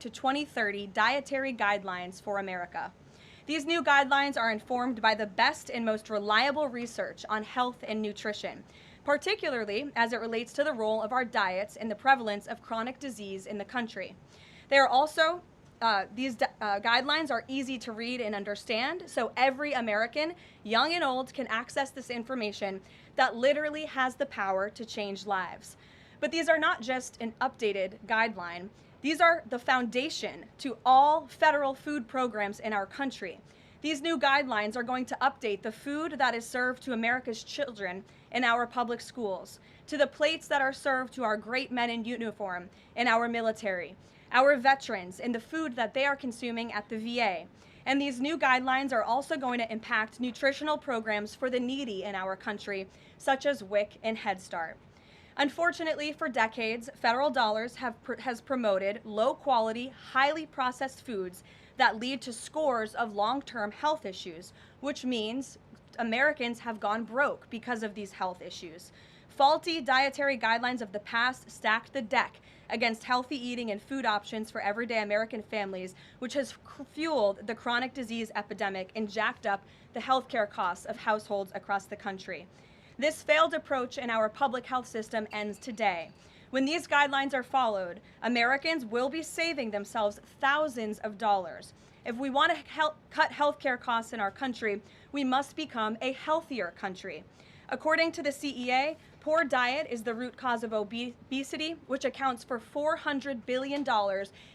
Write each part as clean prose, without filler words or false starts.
to 2030 dietary guidelines for America. These new guidelines are informed by the best and most reliable research on health and nutrition, particularly as it relates to the role of our diets in the prevalence of chronic disease in the country. They are also these guidelines are easy to read and understand, so every American, young and old, can access this information that literally has the power to change lives. But these are not just an updated guideline. These are the foundation to all federal food programs in our country. These new guidelines are going to update the food that is served to America's children in our public schools, to the plates that are served to our great men in uniform in our military, our veterans, and the food that they are consuming at the VA. And these new guidelines are also going to impact nutritional programs for the needy in our country, such as WIC and Head Start. Unfortunately, for decades, federal dollars has promoted low-quality, highly processed foods that lead to scores of long-term health issues, which means Americans have gone broke because of these health issues. Faulty dietary guidelines of the past stacked the deck against healthy eating and food options for everyday American families, which has fueled the chronic disease epidemic and jacked up the healthcare costs of households across the country. This failed approach in our public health system ends today. When these guidelines are followed, Americans will be saving themselves thousands of dollars. If we want to cut healthcare costs in our country, we must become a healthier country. According to the CEA, poor diet is the root cause of obesity, which accounts for $400 billion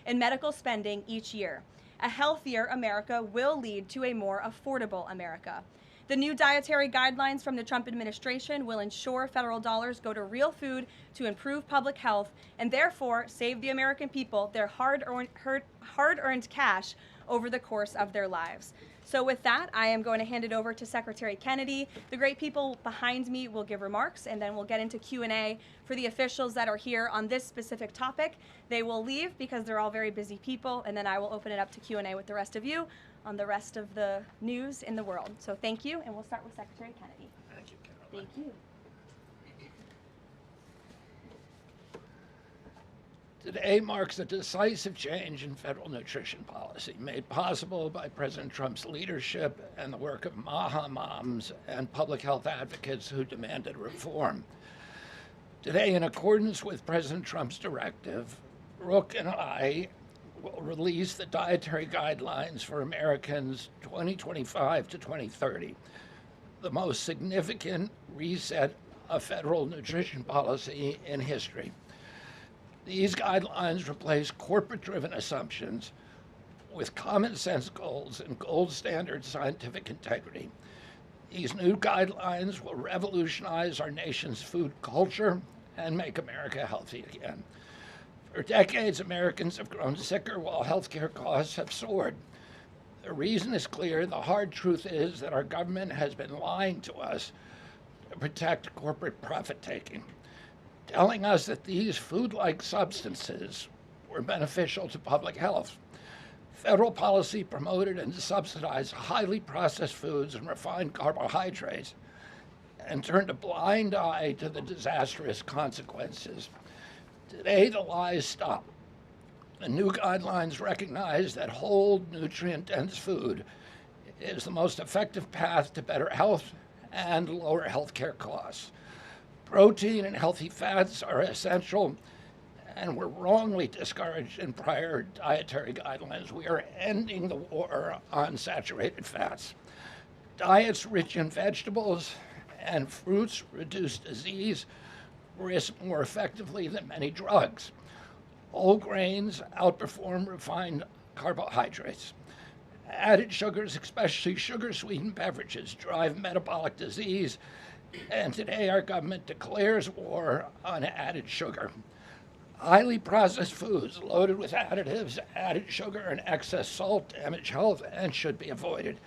in medical spending each year. A healthier America will lead to a more affordable America. The new dietary guidelines from the Trump administration will ensure federal dollars go to real food to improve public health and therefore save the American people their hard-earned cash over the course of their lives. So with that, I am going to hand it over to Secretary Kennedy. The great people behind me will give remarks, and then we'll get into Q&A for the officials that are here on this specific topic. They will leave because they're all very busy people, and then I will open it up to Q&A with the rest of you on the rest of the news in the world. So thank you, and we'll start with Secretary Kennedy. Thank you, Caroline. Thank you. Today marks a decisive change in federal nutrition policy, made possible by President Trump's leadership and the work of MAHA moms and public health advocates who demanded reform. Today, in accordance with President Trump's directive, Brooke and I will release the dietary guidelines for Americans 2025 to 2030, the most significant reset of federal nutrition policy in history. These guidelines replace corporate-driven assumptions with common sense goals and gold standard scientific integrity. These new guidelines will revolutionize our nation's food culture and make America healthy again. For decades, Americans have grown sicker while healthcare costs have soared. The reason is clear. The hard truth is that our government has been lying to us to protect corporate profit-taking, telling us that these food-like substances were beneficial to public health. Federal policy promoted and subsidized highly processed foods and refined carbohydrates and turned a blind eye to the disastrous consequences. Today, the lies stop. The new guidelines recognize that whole, nutrient-dense food is the most effective path to better health and lower healthcare costs. Protein and healthy fats are essential and were wrongly discouraged in prior dietary guidelines. We are ending the war on saturated fats. Diets rich in vegetables and fruits reduce disease risk more effectively than many drugs. Whole grains outperform refined carbohydrates. Added sugars, especially sugar-sweetened beverages, drive metabolic disease, and today our government declares war on added sugar. Highly processed foods loaded with additives, added sugar, and excess salt damage health and should be avoided.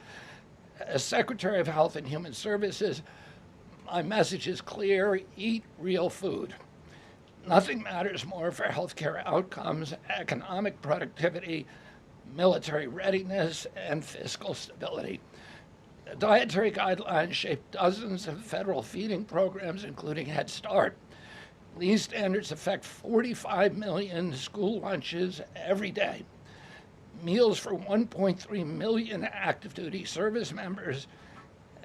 As Secretary of Health and Human Services, my message is clear: eat real food. Nothing matters more for healthcare outcomes, economic productivity, military readiness, and fiscal stability. The dietary guidelines shape dozens of federal feeding programs, including Head Start. These standards affect 45 million school lunches every day, meals for 1.3 million active duty service members,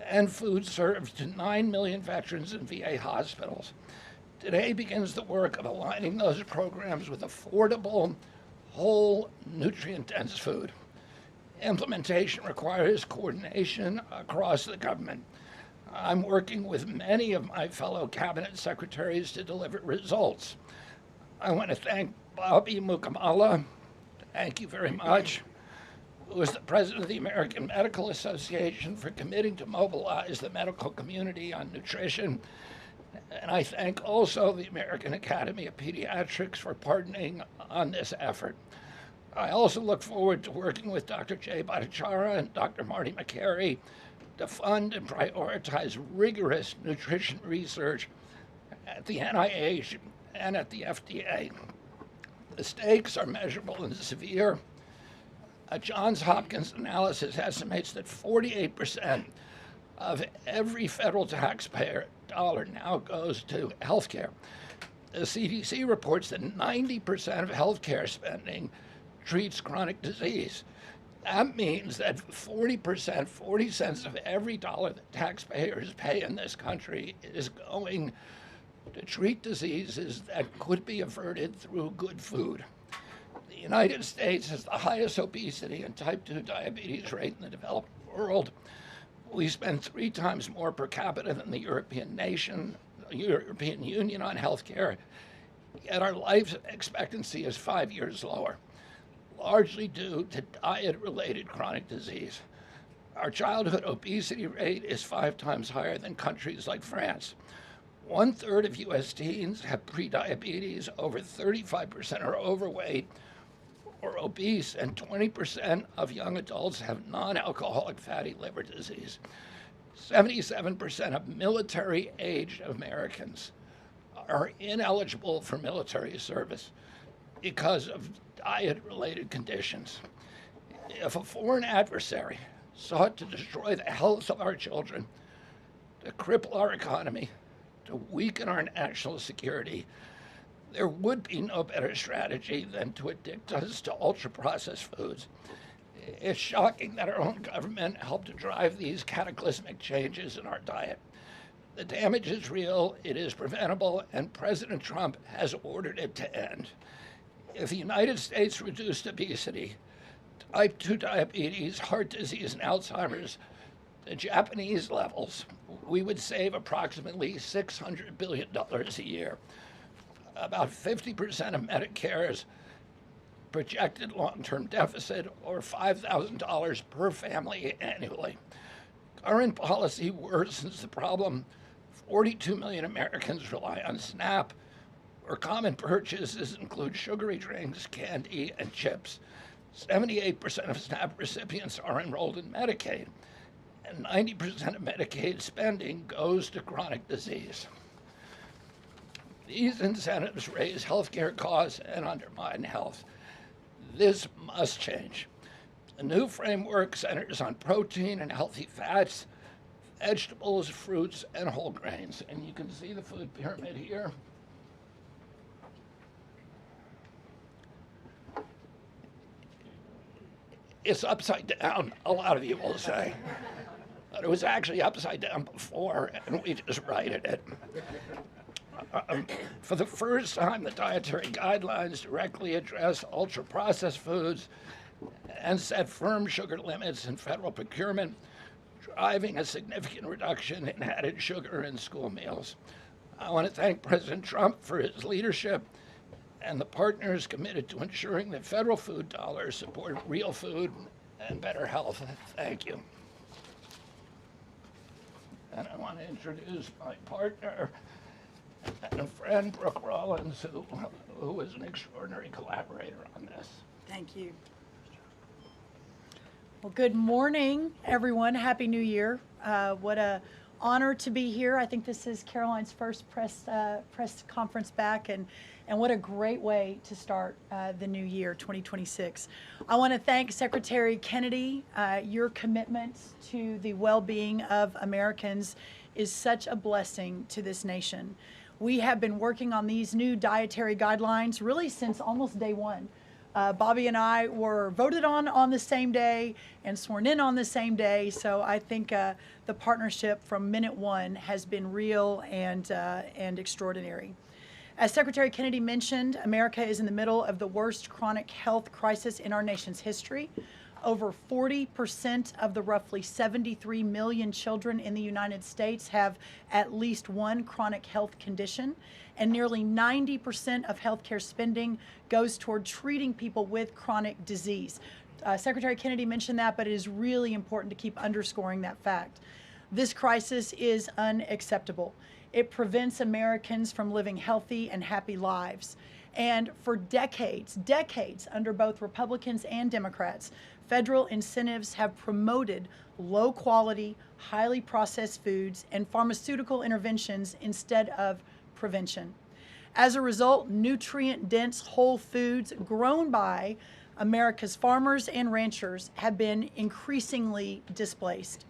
and food served to 9 million veterans in VA hospitals. Today begins the work of aligning those programs with affordable, whole, nutrient-dense food. Implementation requires coordination across the government. I'm working with many of my fellow cabinet secretaries to deliver results. I want to thank Bobby Mukamala, thank you very much, who is the president of the American Medical Association, for committing to mobilize the medical community on nutrition. And I thank also the American Academy of Pediatrics for partnering on this effort. I also look forward to working with Dr. Jay Bhattacharya and Dr. Marty McCary to fund and prioritize rigorous nutrition research at the NIH and at the FDA. The stakes are measurable and severe. A Johns Hopkins analysis estimates that 48% of every federal taxpayer dollar now goes to healthcare. The CDC reports that 90% of healthcare spending treats chronic disease. That means that 40%, 40 cents of every dollar that taxpayers pay in this country is going to treat diseases that could be averted through good food. The United States has the highest obesity and type 2 diabetes rate in the developed world. We spend 3 times more per capita than the European Union on healthcare, yet our life expectancy is 5 years lower, largely due to diet-related chronic disease. Our childhood obesity rate is 5 times higher than countries like France. 1/3 of U.S. teens have prediabetes, over 35% are overweight or obese, and 20% of young adults have non-alcoholic fatty liver disease. 77% of military-aged Americans are ineligible for military service because of diet-related conditions. If a foreign adversary sought to destroy the health of our children, to cripple our economy, to weaken our national security, there would be no better strategy than to addict us to ultra-processed foods. It's shocking that our own government helped to drive these cataclysmic changes in our diet. The damage is real, it is preventable, and President Trump has ordered it to end. If the United States reduced obesity, type 2 diabetes, heart disease, and Alzheimer's to Japanese levels, we would save approximately $600 billion a year. About 50% of Medicare's projected long-term deficit, or $5,000 per family annually. Current policy worsens the problem. 42 million Americans rely on SNAP, where common purchases include sugary drinks, candy, and chips. 78% of SNAP recipients are enrolled in Medicaid, and 90% of Medicaid spending goes to chronic disease. These incentives raise healthcare costs and undermine health. This must change. The new framework centers on protein and healthy fats, vegetables, fruits, and whole grains. And you can see the food pyramid here. It's upside down, a lot of you will say. But it was actually upside down before, and we just righted it. For the first time, the dietary guidelines directly address ultra-processed foods and set firm sugar limits in federal procurement, driving a significant reduction in added sugar in school meals. I want to thank President Trump for his leadership and the partners committed to ensuring that federal food dollars support real food and better health. Thank you. And I want to introduce my partner and friend, Brooke Rollins, who is an extraordinary collaborator on this. Thank you. Well, good morning, everyone. Happy New Year. What a honor to be here. I think this is Karoline's first press conference back, and what a great way to start the new year, 2026. I want to thank Secretary Kennedy. Your commitment to the well-being of Americans is such a blessing to this nation. We have been working on these new dietary guidelines really since almost day one. Bobby and I were voted on the same day and sworn in on the same day. So I think the partnership from minute one has been real and extraordinary. As Secretary Kennedy mentioned, America is in the middle of the worst chronic health crisis in our nation's history. Over 40% of the roughly 73 million children in the United States have at least one chronic health condition, and nearly 90% of healthcare spending goes toward treating people with chronic disease. Secretary Kennedy mentioned that, but it is really important to keep underscoring that fact. This crisis is unacceptable. It prevents Americans from living healthy and happy lives. And for decades, under both Republicans and Democrats, federal incentives have promoted low quality, highly processed foods and pharmaceutical interventions instead of prevention. As a result, nutrient-dense whole foods grown by America's farmers and ranchers have been increasingly displaced.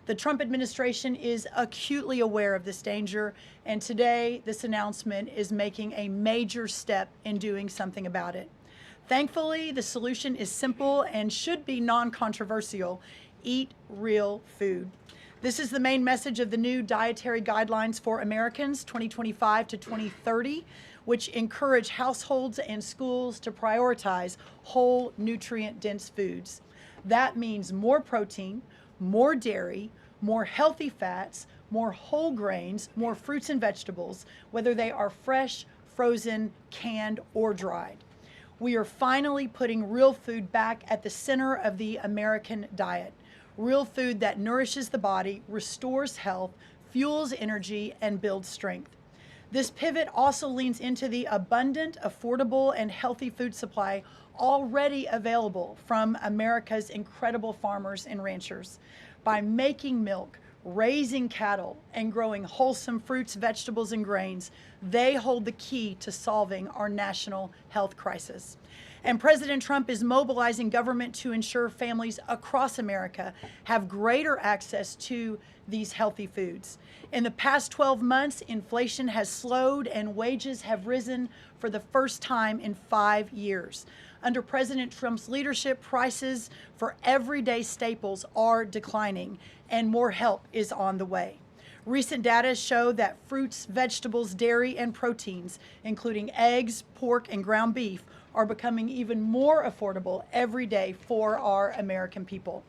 The Trump administration is acutely aware of this danger, and today this announcement is making a major step in doing something about it. Thankfully, the solution is simple and should be non-controversial: eat real food. This is the main message of the new Dietary Guidelines for Americans 2025 to 2030, which encourage households and schools to prioritize whole, nutrient-dense foods. That means more protein, more dairy, more healthy fats, more whole grains, more fruits and vegetables, whether they are fresh, frozen, canned, or dried. We are finally putting real food back at the center of the American diet. Real food that nourishes the body, restores health, fuels energy, and builds strength. This pivot also leans into the abundant, affordable, and healthy food supply already available from America's incredible farmers and ranchers. By making milk, raising cattle, and growing wholesome fruits, vegetables, and grains, they hold the key to solving our national health crisis. And President Trump is mobilizing government to ensure families across America have greater access to these healthy foods. In the past 12 months, inflation has slowed and wages have risen for the first time in 5 years. Under President Trump's leadership, prices for everyday staples are declining, and more help is on the way. Recent data show that fruits, vegetables, dairy, and proteins, including eggs, pork, and ground beef, are becoming even more affordable every day for our American people.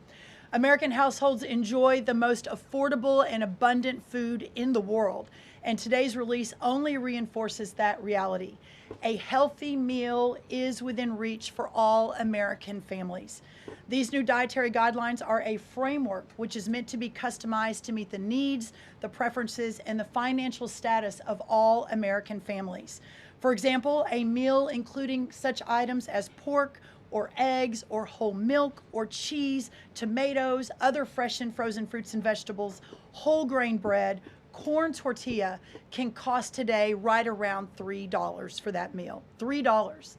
American households enjoy the most affordable and abundant food in the world, and today's release only reinforces that reality. A healthy meal is within reach for all American families. These new dietary guidelines are a framework which is meant to be customized to meet the needs, the preferences, and the financial status of all American families. For example, a meal including such items as pork or eggs or whole milk or cheese, tomatoes, other fresh and frozen fruits and vegetables, whole grain bread, corn tortilla can cost today right around $3 for that meal. $3.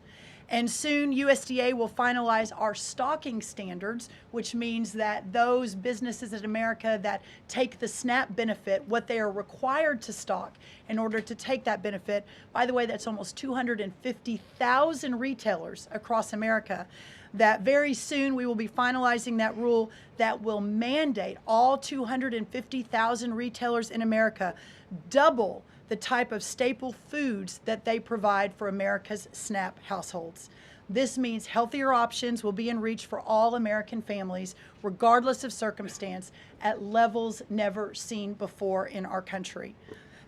And soon USDA will finalize our stocking standards, which means that those businesses in America that take the SNAP benefit, what they are required to stock in order to take that benefit. By the way, that's almost 250,000 retailers across America. That very soon we will be finalizing that rule that will mandate all 250,000 retailers in America double the type of staple foods that they provide for America's SNAP households. This means healthier options will be in reach for all American families, regardless of circumstance, at levels never seen before in our country.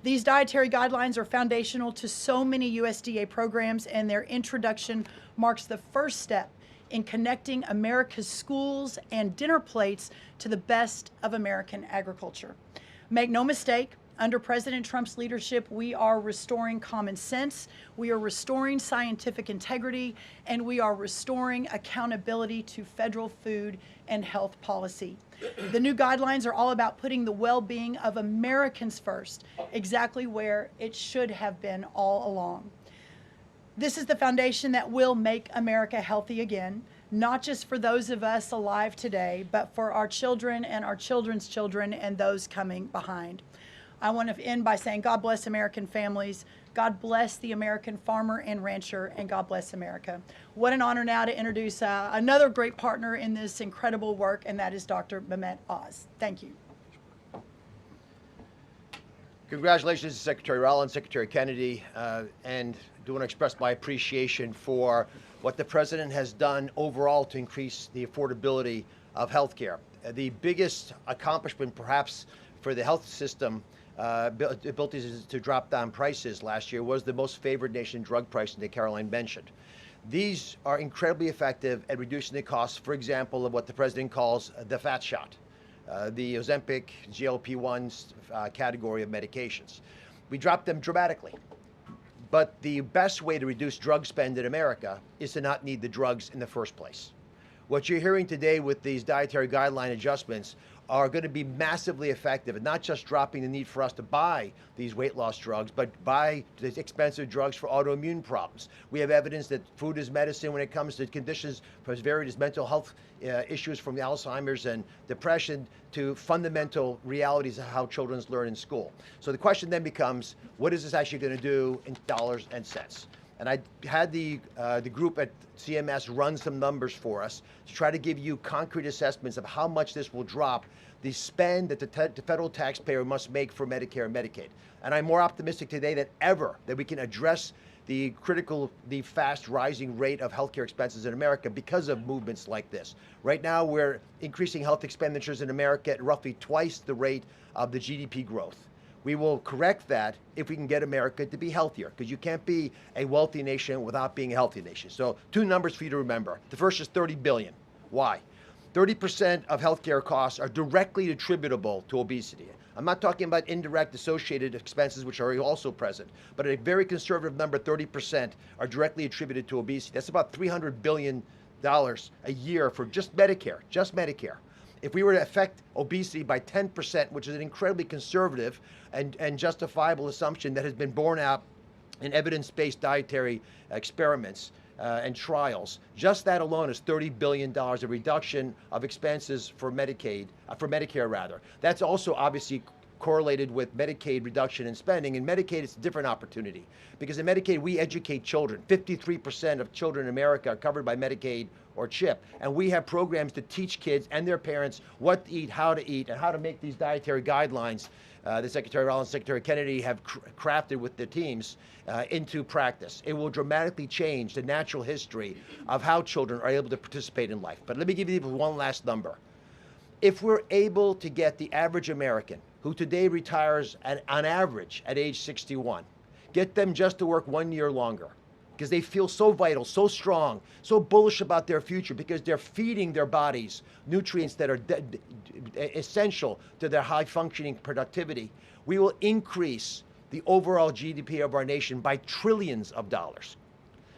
These dietary guidelines are foundational to so many USDA programs, and their introduction marks the first step in connecting America's schools and dinner plates to the best of American agriculture. Make no mistake, under President Trump's leadership, we are restoring common sense, we are restoring scientific integrity, and we are restoring accountability to federal food and health policy. The new guidelines are all about putting the well-being of Americans first, exactly where it should have been all along. This is the foundation that will make America healthy again, not just for those of us alive today, but for our children and our children's children and those coming behind. I want to end by saying God bless American families. God bless the American farmer and rancher, and God bless America. What an honor now to introduce another great partner in this incredible work, and that is Dr. Mehmet Oz. Thank you. Congratulations to Secretary Rollins, Secretary Kennedy, and do want to express my appreciation for what the President has done overall to increase the affordability of health care. The biggest accomplishment perhaps for the health system abilities to drop down prices last year was the most favored nation drug pricing that Karoline mentioned. These are incredibly effective at reducing the costs, for example, of what the President calls the fat shot, the Ozempic, GLP-1s category of medications. We dropped them dramatically. But the best way to reduce drug spend in America is to not need the drugs in the first place. What you're hearing today with these dietary guideline adjustments are going to be massively effective, and not just dropping the need for us to buy these weight loss drugs, but buy these expensive drugs for autoimmune problems. We have evidence that food is medicine when it comes to conditions as varied as mental health issues from Alzheimer's and depression to fundamental realities of how children learn in school. So the question then becomes, what is this actually going to do in dollars and cents? And I had the group at CMS run some numbers for us to try to give you concrete assessments of how much this will drop the spend that the federal taxpayer must make for Medicare and Medicaid. And I'm more optimistic today than ever that we can address the fast rising rate of healthcare expenses in America because of movements like this. Right now, we're increasing health expenditures in America at roughly twice the rate of the GDP growth. We will correct that if we can get America to be healthier, because you can't be a wealthy nation without being a healthy nation. So 2 numbers for you to remember. The first is 30 billion. Why? 30% of healthcare costs are directly attributable to obesity. I'm not talking about indirect associated expenses, which are also present, but a very conservative number, 30%, are directly attributed to obesity. That's about $300 billion a year for just Medicare, If we were to affect obesity by 10%, which is an incredibly conservative and justifiable assumption that has been borne out in evidence-based dietary experiments and trials, just that alone is $30 billion of reduction of expenses for Medicare. That's also obviously correlated with Medicaid reduction in spending. In Medicaid, it's a different opportunity because in Medicaid, we educate children. 53% of children in America are covered by Medicaid or CHIP, and we have programs to teach kids and their parents what to eat, and how to make these dietary guidelines that Secretary Rollins, Secretary Kennedy have crafted with the teams into practice. It will dramatically change the natural history of how children are able to participate in life. But let me give you one last number. If we're able to get the average American, who today retires on average at age 61, get them just to work 1 year longer, because they feel so vital, so strong, so bullish about their future, because they're feeding their bodies nutrients that are essential to their high-functioning productivity, we will increase the overall GDP of our nation by trillions of dollars.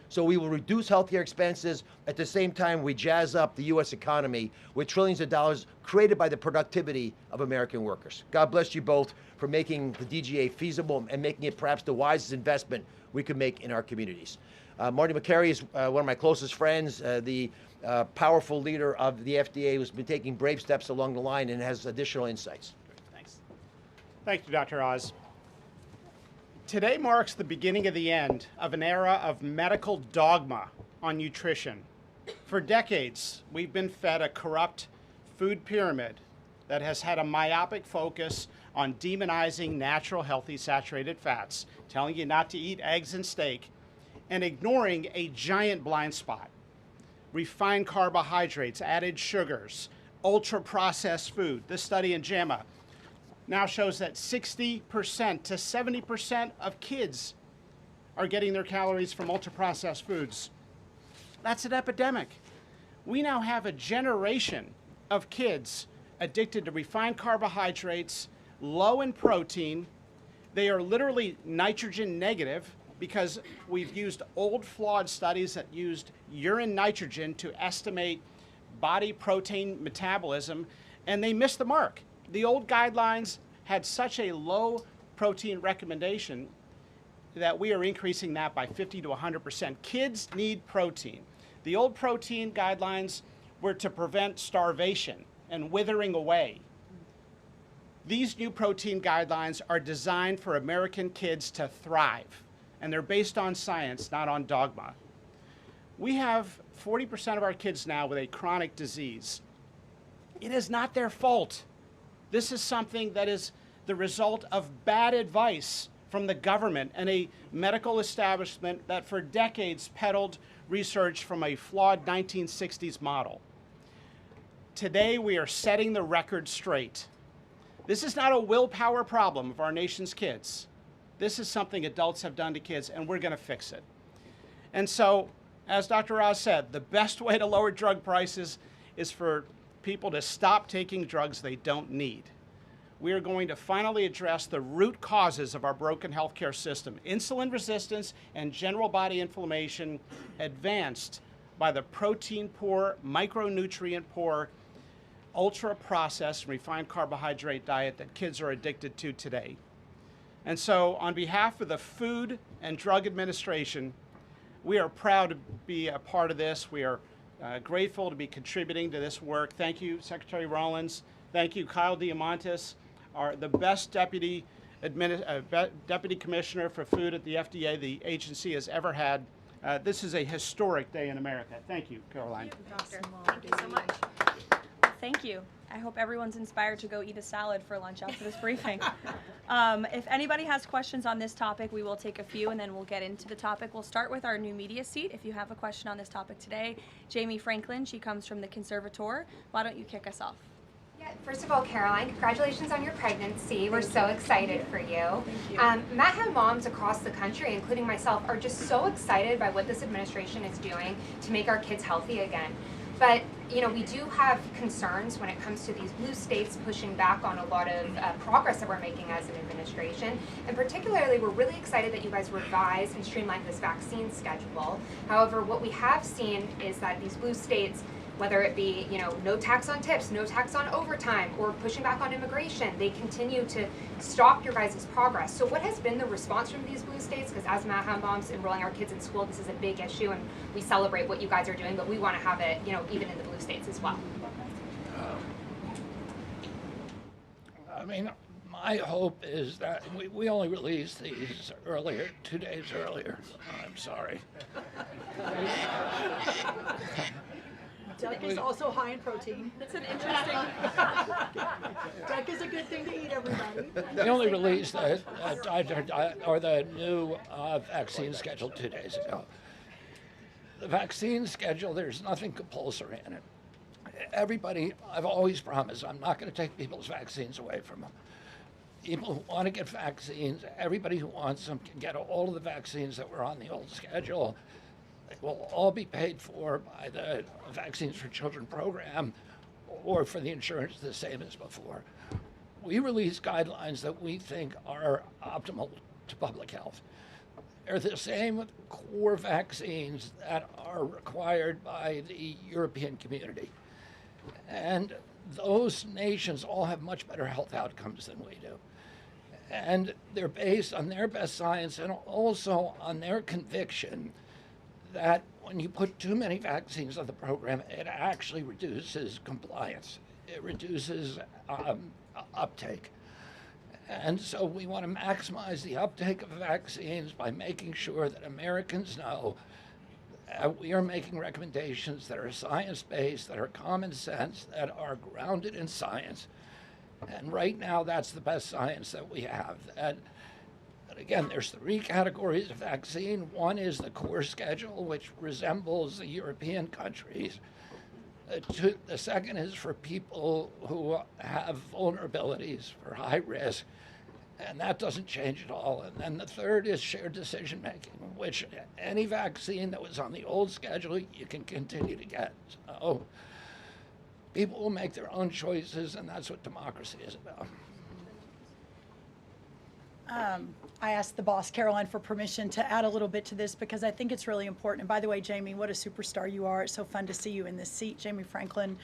So we will reduce healthcare expenses. At the same time, we jazz up the U.S. economy with trillions of dollars created by the productivity of American workers. God bless you both for making the DGA feasible and making it perhaps the wisest investment we could make in our communities. Marty Makary is one of my closest friends, the powerful leader of the FDA who's been taking brave steps along the line and has additional insights. Thanks. Thank you, Dr. Oz. Today marks the beginning of the end of an era of medical dogma on nutrition. For decades, we've been fed a corrupt food pyramid that has had a myopic focus on demonizing natural, healthy, saturated fats, telling you not to eat eggs and steak, and ignoring a giant blind spot. Refined carbohydrates, added sugars, ultra-processed food. This study in JAMA now shows that 60% to 70% of kids are getting their calories from ultra-processed foods. That's an epidemic. We now have a generation of kids addicted to refined carbohydrates, low in protein. They are literally nitrogen negative because we've used old flawed studies that used urine nitrogen to estimate body protein metabolism, and they missed the mark. The old guidelines had such a low protein recommendation that we are increasing that by 50 to 100%. Kids need protein. The old protein guidelines were to prevent starvation and withering away. These new protein guidelines are designed for American kids to thrive, and they're based on science, not on dogma. We have 40% of our kids now with a chronic disease. It is not their fault. This is something that is the result of bad advice from the government and a medical establishment that for decades peddled research from a flawed 1960s model. Today, we are setting the record straight. This is not a willpower problem of our nation's kids. This is something adults have done to kids, and we're going to fix it. And so, as Dr. Oz said, the best way to lower drug prices is for people to stop taking drugs they don't need. We are going to finally address the root causes of our broken healthcare system: insulin resistance and general body inflammation, advanced by the protein-poor, micronutrient-poor, ultra-processed, refined carbohydrate diet that kids are addicted to today. And so, on behalf of the Food and Drug Administration, we are proud to be a part of this. We are grateful to be contributing to this work. Thank you, Secretary Rollins. Thank you, Kyle Diamantis, the best Deputy Commissioner for Food at the FDA the agency has ever had. This is a historic day in America. Thank you, Caroline. Thank you so much. Thank you. I hope everyone's inspired to go eat a salad for lunch after this briefing. If anybody has questions on this topic, we will take a few and then we'll get into the topic. We'll start with our new media seat. If you have a question on this topic today, Jamie Franklin, she comes from the Conservator. Why don't you kick us off? Yeah, first of all, Caroline, congratulations on your pregnancy. We're so excited for you. Maha moms across the country, including myself, are just so excited by what this administration is doing to make our kids healthy again. But, you know, we do have concerns when it comes to these blue states pushing back on a lot of progress that we're making as an administration. And particularly, we're really excited that you guys revised and streamlined this vaccine schedule. However, what we have seen is that these blue states, whether it be, you know, no tax on tips, no tax on overtime, or pushing back on immigration, they continue to stop your guys' progress. So what has been the response from these blue states? Because as Maha moms enrolling our kids in school, this is a big issue, and we celebrate what you guys are doing, but we want to have it, you know, even in the blue states as well. I mean, my hope is that we only released these earlier, 2 days earlier. I'm sorry. Duck is also high in protein. It's an interesting. Duck is a good thing to eat, everybody. We only released the new vaccine schedule 2 days ago. The vaccine schedule, there's nothing compulsory in it. Everybody, I've always promised, I'm not going to take people's vaccines away from them. People who want to get vaccines, everybody who wants them can get all of the vaccines that were on the old schedule. They will all be paid for by the Vaccines for Children program or for the insurance the same as before. We release guidelines that we think are optimal to public health. They're the same with core vaccines that are required by the European community. And those nations all have much better health outcomes than we do. And they're based on their best science and also on their conviction that when you put too many vaccines on the program, it actually reduces compliance. It reduces uptake. And so we want to maximize the uptake of vaccines by making sure that Americans know that we are making recommendations that are science-based, that are common sense, that are grounded in science. And right now, that's the best science that we have. And again, there's 3 categories of vaccine. One is the core schedule, which resembles the European countries. The second is for people who have vulnerabilities, for high risk, and that doesn't change at all. And then the third is shared decision making, which any vaccine that was on the old schedule, you can continue to get. So people will make their own choices, and that's what democracy is about. I asked the boss, Caroline, for permission to add a little bit to this because I think it's really important. And by the way, Jamie, what a superstar you are. It's so fun to see you in this seat, Jamie Franklin.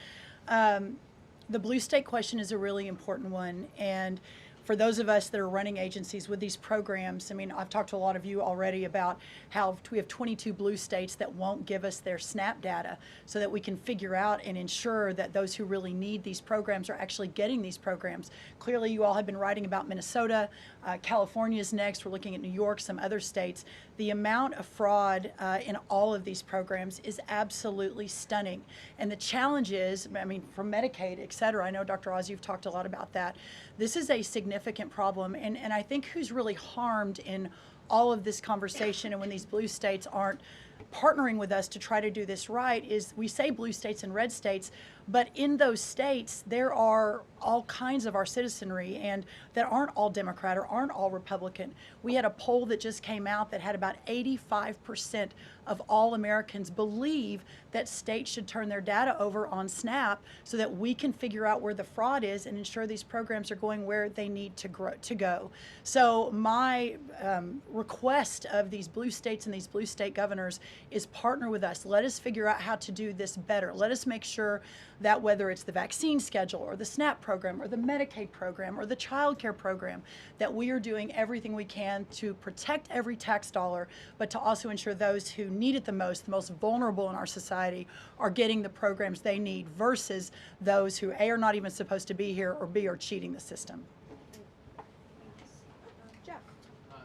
The blue state question is a really important one. And for those of us that are running agencies with these programs, I mean, I've talked to a lot of you already about how we have 22 blue states that won't give us their SNAP data so that we can figure out and ensure that those who really need these programs are actually getting these programs. Clearly, you all have been writing about Minnesota. California is next. We're looking at New York, some other states. The amount of fraud in all of these programs is absolutely stunning. And the challenge is, I mean, from Medicaid, et cetera, I know, Dr. Oz, you've talked a lot about that. This is a significant problem. And I think who's really harmed in all of this conversation and when these blue states aren't partnering with us to try to do this right is we say blue states and red states, but in those states, there are all kinds of our citizenry and that aren't all Democrat or aren't all Republican. We had a poll that just came out that had about 85% of all Americans believe that states should turn their data over on SNAP so that we can figure out where the fraud is and ensure these programs are going where they need to go. So my request of these blue states and these blue state governors is partner with us. Let us figure out how to do this better. Let us make sure that whether it's the vaccine schedule or the SNAP program or the Medicaid program or the child care program, that we are doing everything we can to protect every tax dollar, but to also ensure those who need it the most vulnerable in our society, are getting the programs they need versus those who A, are not even supposed to be here, or B, are cheating the system. Jeff.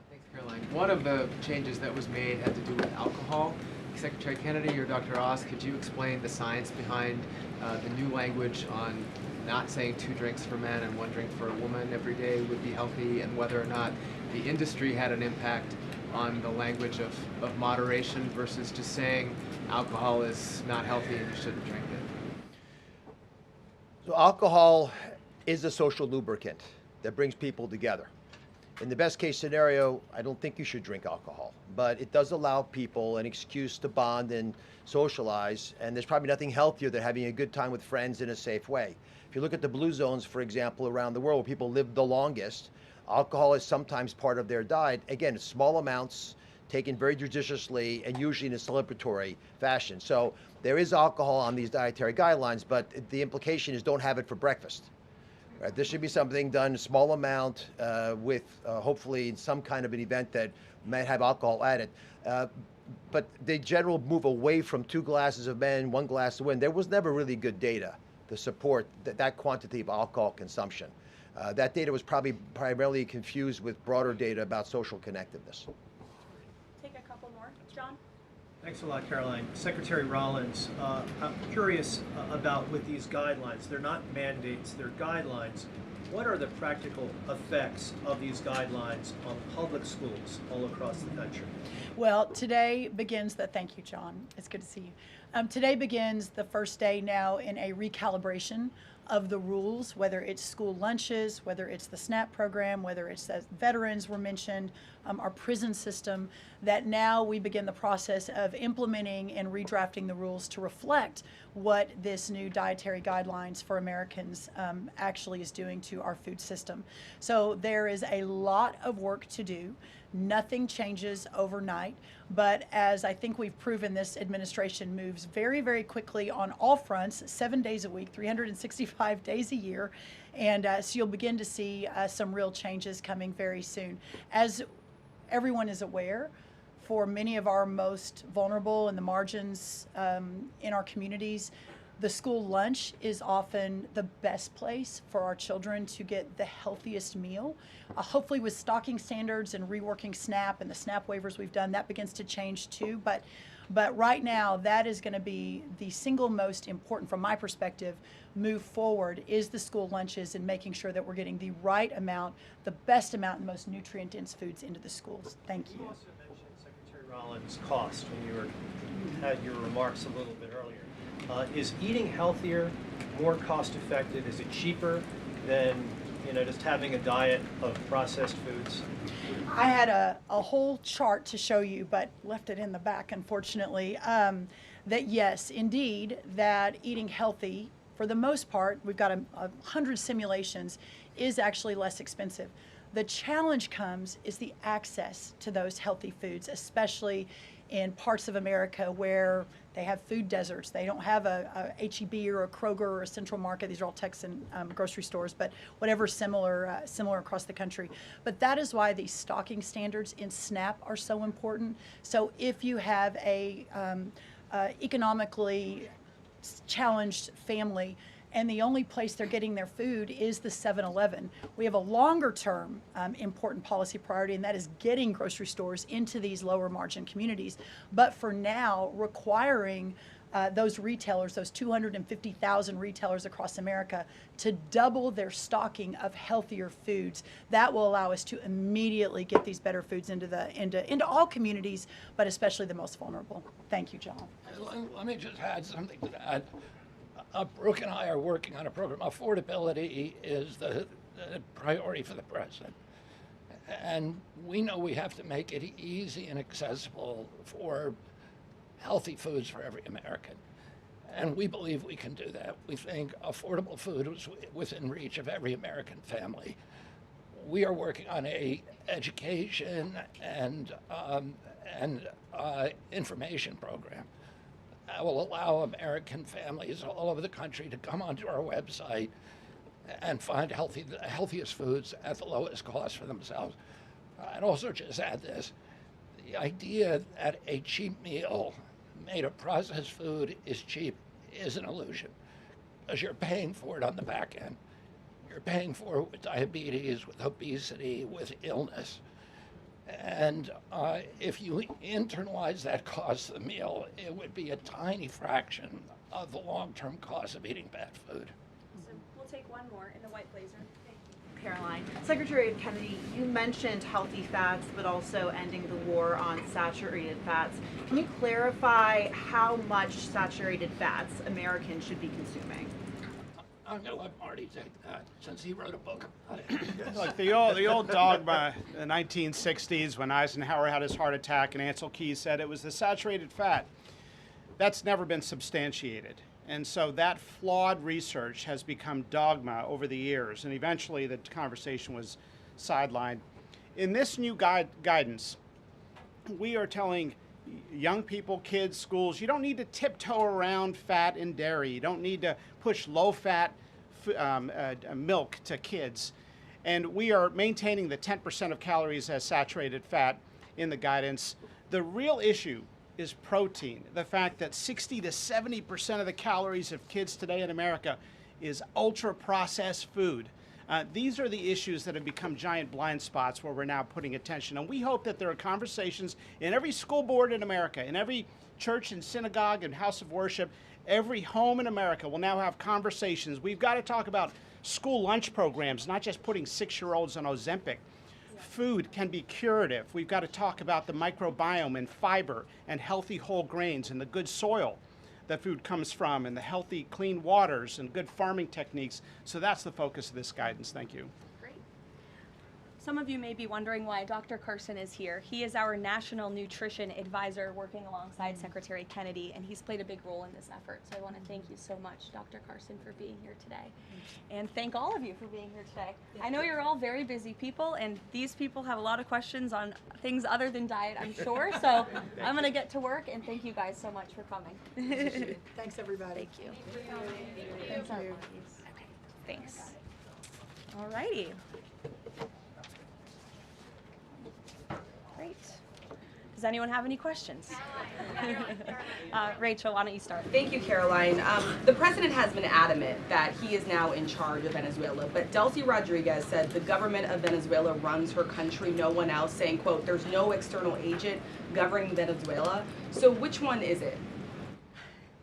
Thanks, Caroline. One of the changes that was made had to do with alcohol. Secretary Kennedy or Dr. Oz, could you explain the science behind the new language on not saying 2 drinks for men and 1 drink for a woman every day would be healthy, and whether or not the industry had an impact on the language of moderation versus just saying alcohol is not healthy and you shouldn't drink it? So alcohol is a social lubricant that brings people together. In the best case scenario, I don't think you should drink alcohol, but it does allow people an excuse to bond and socialize, and there's probably nothing healthier than having a good time with friends in a safe way. If you look at the blue zones, for example, around the world where people live the longest, alcohol is sometimes part of their diet. Again, small amounts, taken very judiciously, and usually in a celebratory fashion. So there is alcohol on these dietary guidelines, but the implication is don't have it for breakfast. Right, this should be something done in a small amount with hopefully some kind of an event that might have alcohol added. But the general move away from 2 glasses of men, 1 glass of women, there was never really good data to support that quantity of alcohol consumption. That data was probably primarily confused with broader data about social connectiveness. Take a couple more. John? Thanks a lot, Caroline. Secretary Rollins, I'm curious about with these guidelines. They're not mandates, they're guidelines. What are the practical effects of these guidelines on public schools all across the country? Well, today begins thank you, John. It's good to see you. Today begins the first day now in a recalibration of the rules, whether it's school lunches, whether it's the SNAP program, whether it's as veterans were mentioned, our prison system, that now we begin the process of implementing and redrafting the rules to reflect what this new dietary guidelines for Americans actually is doing to our food system. So there is a lot of work to do. Nothing changes overnight, but as I think we've proven, this administration moves very, very quickly on all fronts, 7 days a week, 365 days a year, and so you'll begin to see some real changes coming very soon. As everyone is aware, for many of our most vulnerable in the margins in our communities, the school lunch is often the best place for our children to get the healthiest meal. Hopefully with stocking standards and reworking SNAP and the SNAP waivers we've done, that begins to change too. But right now, that is going to be the single most important, from my perspective, move forward, is the school lunches and making sure that we're getting the right amount, the best amount, and most nutrient-dense foods into the schools. Thank you. You also mentioned, Secretary Rollins, cost when you had your remarks a little bit earlier. Is eating healthier more cost effective? Is it cheaper than just having a diet of processed foods? I had a whole chart to show you, but left it in the back, unfortunately, that yes, indeed, that eating healthy, for the most part, we've got 100 simulations, is actually less expensive. The challenge is the access to those healthy foods, especially in parts of America where they have food deserts. They don't have a H-E-B or a Kroger or a Central Market. These are all Texan grocery stores, but whatever similar across the country. But that is why these stocking standards in SNAP are so important. So if you have a economically challenged family, and the only place they're getting their food is the 7-Eleven. We have a longer term important policy priority, and that is getting grocery stores into these lower margin communities. But for now, requiring those retailers, those 250,000 retailers across America, to double their stocking of healthier foods. That will allow us to immediately get these better foods into all communities, but especially the most vulnerable. Thank you, John. Let me just add something to that. Brooke and I are working on a program. Affordability is the priority for the president. And we know we have to make it easy and accessible for healthy foods for every American. And we believe we can do that. We think affordable food is within reach of every American family. We are working on a education and information program that will allow American families all over the country to come onto our website and find the healthiest foods at the lowest cost for themselves. I'd also just add this. The idea that a cheap meal made of processed food is cheap is an illusion, because you're paying for it on the back end. You're paying for it with diabetes, with obesity, with illness. And if you internalize that cost of the meal, it would be a tiny fraction of the long-term cost of eating bad food. So we'll take one more in the white blazer. Thank you. Caroline. Secretary Kennedy, you mentioned healthy fats, but also ending the war on saturated fats. Can you clarify how much saturated fats Americans should be consuming? I'm going to let Marty take that, since he wrote a book about it. Look, the old dogma in the 1960s when Eisenhower had his heart attack and Ansel Keys said it was the saturated fat. That's never been substantiated. And so that flawed research has become dogma over the years, and eventually the conversation was sidelined. In this new guidance, we are telling young people, kids, schools, you don't need to tiptoe around fat and dairy. You don't need to push low-fat milk to kids. And we are maintaining the 10% of calories as saturated fat in the guidance. The real issue is protein. The fact that 60 to 70% of the calories of kids today in America is ultra-processed food. These are the issues that have become giant blind spots where we're now putting attention. And we hope that there are conversations in every school board in America, in every church and synagogue and house of worship, every home in America will now have conversations. We've got to talk about school lunch programs, not just putting 6-year-olds on Ozempic. Food can be curative. We've got to talk about the microbiome and fiber and healthy whole grains and the good soil that food comes from, and the healthy, clean waters and good farming techniques. So that's the focus of this guidance. Thank you. Great. Some of you may be wondering why Dr. Carson is here. He is our National Nutrition Advisor working alongside Secretary Kennedy, and he's played a big role in this effort. So I want to thank you so much, Dr. Carson, for being here today. And thank all of you for being here today. I know you're all very busy people, and these people have a lot of questions on things other than diet, I'm sure. So I'm going to get to work, and thank you guys so much for coming. Thanks, everybody. Thank you. Thank you. Okay, thanks. All righty. Great. Does anyone have any questions? Rachel, why don't you start? Thank you, Caroline. The president has been adamant that he is now in charge of Venezuela, but Delcy Rodriguez said the government of Venezuela runs her country, no one else, saying, quote, there's no external agent governing Venezuela. So which one is it?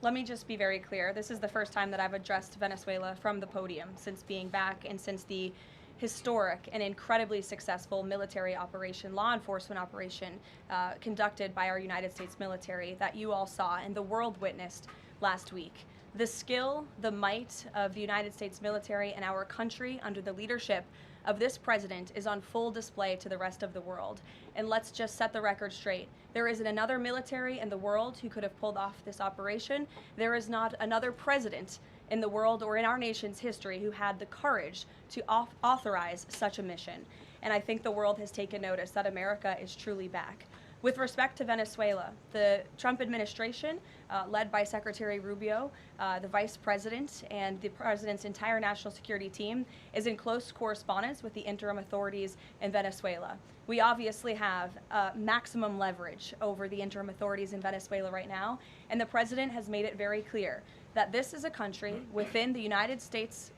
Let me just be very clear. This is the first time that I've addressed Venezuela from the podium since being back and since the historic and incredibly successful military operation, law enforcement operation conducted by our United States military that you all saw and the world witnessed last week. The skill, the might of the United States military and our country under the leadership of this president is on full display to the rest of the world. And let's just set the record straight. There isn't another military in the world who could have pulled off this operation. There is not another president in the world or in our nation's history who had the courage to authorize such a mission. And I think the world has taken notice that America is truly back. With respect to Venezuela, the Trump administration, led by Secretary Rubio, the vice president, and the president's entire national security team, is in close correspondence with the interim authorities in Venezuela. We obviously have maximum leverage over the interim authorities in Venezuela right now, and the president has made it very clear that this is a country within the United States,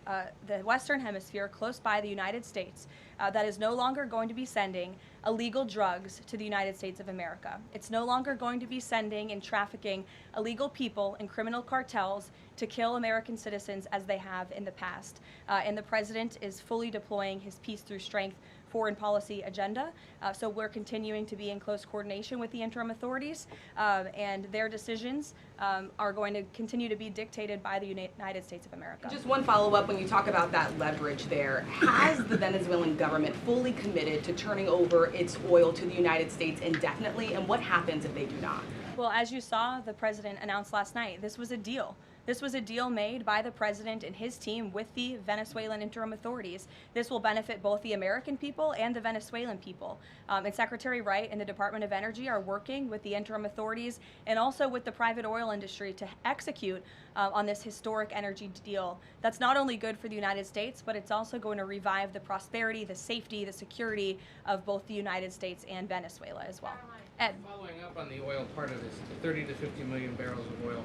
the Western Hemisphere, close by the United States, that is no longer going to be sending illegal drugs to the United States of America. It's no longer going to be sending and trafficking illegal people and criminal cartels to kill American citizens as they have in the past. And the president is fully deploying his peace through strength foreign policy agenda. So we're continuing to be in close coordination with the interim authorities, and their decisions are going to continue to be dictated by the United States of America. Just one follow-up, when you talk about that leverage there, has the Venezuelan government fully committed to turning over its oil to the United States indefinitely, and what happens if they do not? Well, as you saw, the president announced last night, this was a deal. This was a deal made by the president and his team with the Venezuelan interim authorities. This will benefit both the American people and the Venezuelan people. And Secretary Wright and the Department of Energy are working with the interim authorities and also with the private oil industry to execute on this historic energy deal. That's not only good for the United States, but it's also going to revive the prosperity, the safety, the security of both the United States and Venezuela as well. Ed. Following up on the oil part of this, the 30 to 50 million barrels of oil,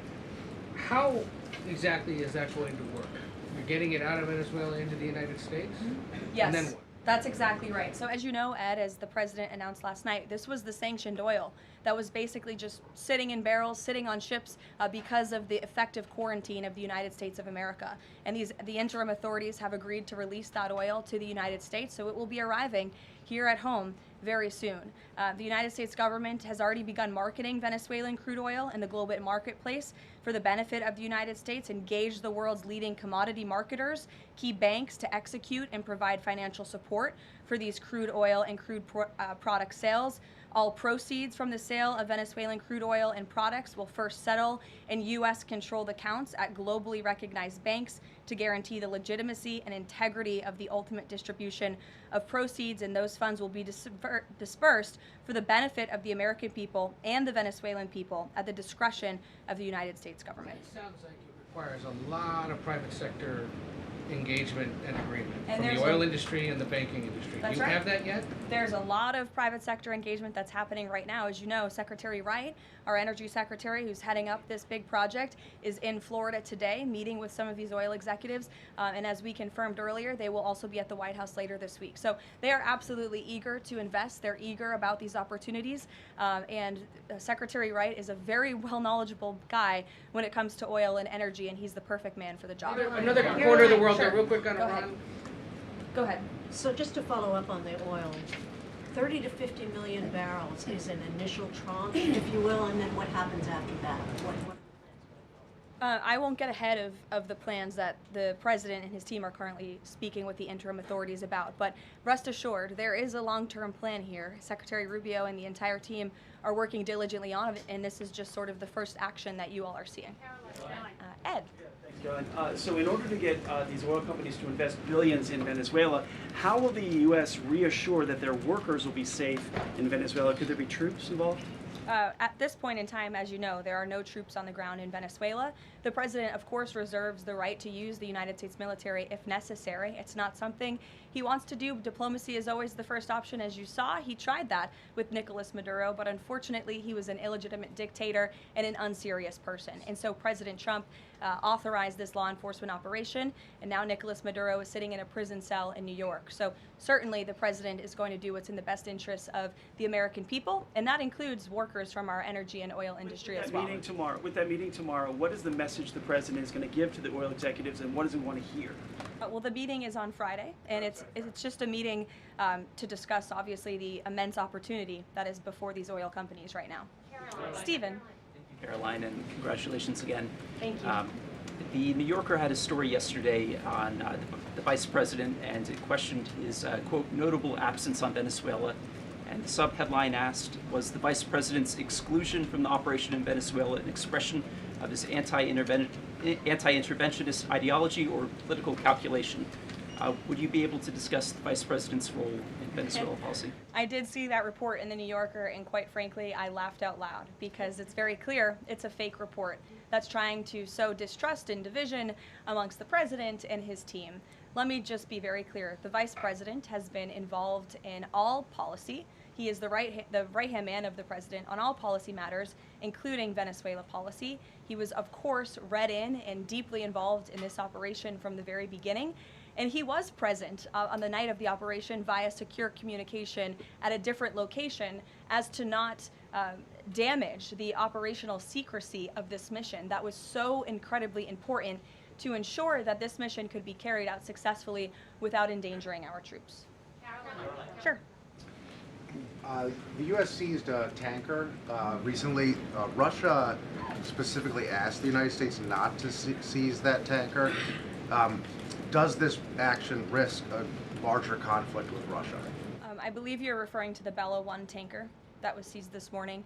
how exactly is that going to work? You're getting it out of Venezuela into the United States? Yes. And then what? That's exactly right. So as you know, Ed, as the president announced last night, this was the sanctioned oil that was basically just sitting in barrels, sitting on ships because of the effective quarantine of the United States of America. And the interim authorities have agreed to release that oil to the United States, so it will be arriving here at home very soon. The United States government has already begun marketing Venezuelan crude oil in the global marketplace for the benefit of the United States, engaged the world's leading commodity marketers, key banks to execute and provide financial support for these crude oil and crude product sales. All proceeds from the sale of Venezuelan crude oil and products will first settle in U.S.-controlled accounts at globally recognized banks to guarantee the legitimacy and integrity of the ultimate distribution of proceeds, and those funds will be dispersed for the benefit of the American people and the Venezuelan people at the discretion of the United States government. It sounds like it requires a lot of private sector engagement and agreement And from the oil industry and the banking industry. Do you have that yet? There's a lot of private sector engagement that's happening right now. As you know, Secretary Wright, our energy secretary who's heading up this big project, is in Florida today meeting with some of these oil executives. And as we confirmed earlier, they will also be at the White House later this week. So they are absolutely eager to invest. They're eager about these opportunities. And Secretary Wright is a very well knowledgeable guy when it comes to oil and energy, and he's the perfect man for the job. Another corner of the world, real quick on Iran. Go ahead. So just to follow up on the oil, 30 to 50 million barrels is an initial tranche, if you will, and then what happens after that? I won't get ahead of the plans that the president and his team are currently speaking with the interim authorities about, but rest assured, there is a long-term plan here. Secretary Rubio and the entire team are working diligently on it, and this is just sort of the first action that you all are seeing. Ed. So in order to get these oil companies to invest billions in Venezuela, how will the U.S. reassure that their workers will be safe in Venezuela? Could there be troops involved? At this point in time, as you know, there are no troops on the ground in Venezuela. The president, of course, reserves the right to use the United States military if necessary. It's not something he wants to do. Diplomacy is always the first option. As you saw, he tried that with Nicolas Maduro, but unfortunately, he was an illegitimate dictator and an unserious person. And so President Trump authorized this law enforcement operation, and now Nicolas Maduro is sitting in a prison cell in New York. So certainly the president is going to do what's in the best interests of the American people, and that includes workers from our energy and oil industry as well. With that meeting tomorrow, what is the message the president is going to give to the oil executives, and what does he want to hear? Well, the meeting is on Friday, and it's just a meeting to discuss, obviously, the immense opportunity that is before these oil companies right now. Stephen. Caroline, and congratulations again. Thank you. The New Yorker had a story yesterday on the vice president, and it questioned his, quote, notable absence on Venezuela. And the sub-headline asked, was the vice president's exclusion from the operation in Venezuela an expression of his anti-interventionist ideology or political calculation? Would you be able to discuss the Vice President's role in Venezuela policy? I did see that report in the New Yorker, and quite frankly, I laughed out loud because it's very clear it's a fake report that's trying to sow distrust and division amongst the president and his team. Let me just be very clear. The vice president has been involved in all policy. He is the right-hand man of the president on all policy matters, including Venezuela policy. He was, of course, read in and deeply involved in this operation from the very beginning. And he was present on the night of the operation via secure communication at a different location as to not damage the operational secrecy of this mission. That was so incredibly important to ensure that this mission could be carried out successfully without endangering our troops. Sure. The U.S. seized a tanker recently. Russia specifically asked the United States not to seize that tanker. Does this action risk a larger conflict with Russia? I believe you're referring to the Bella 1 tanker that was seized this morning.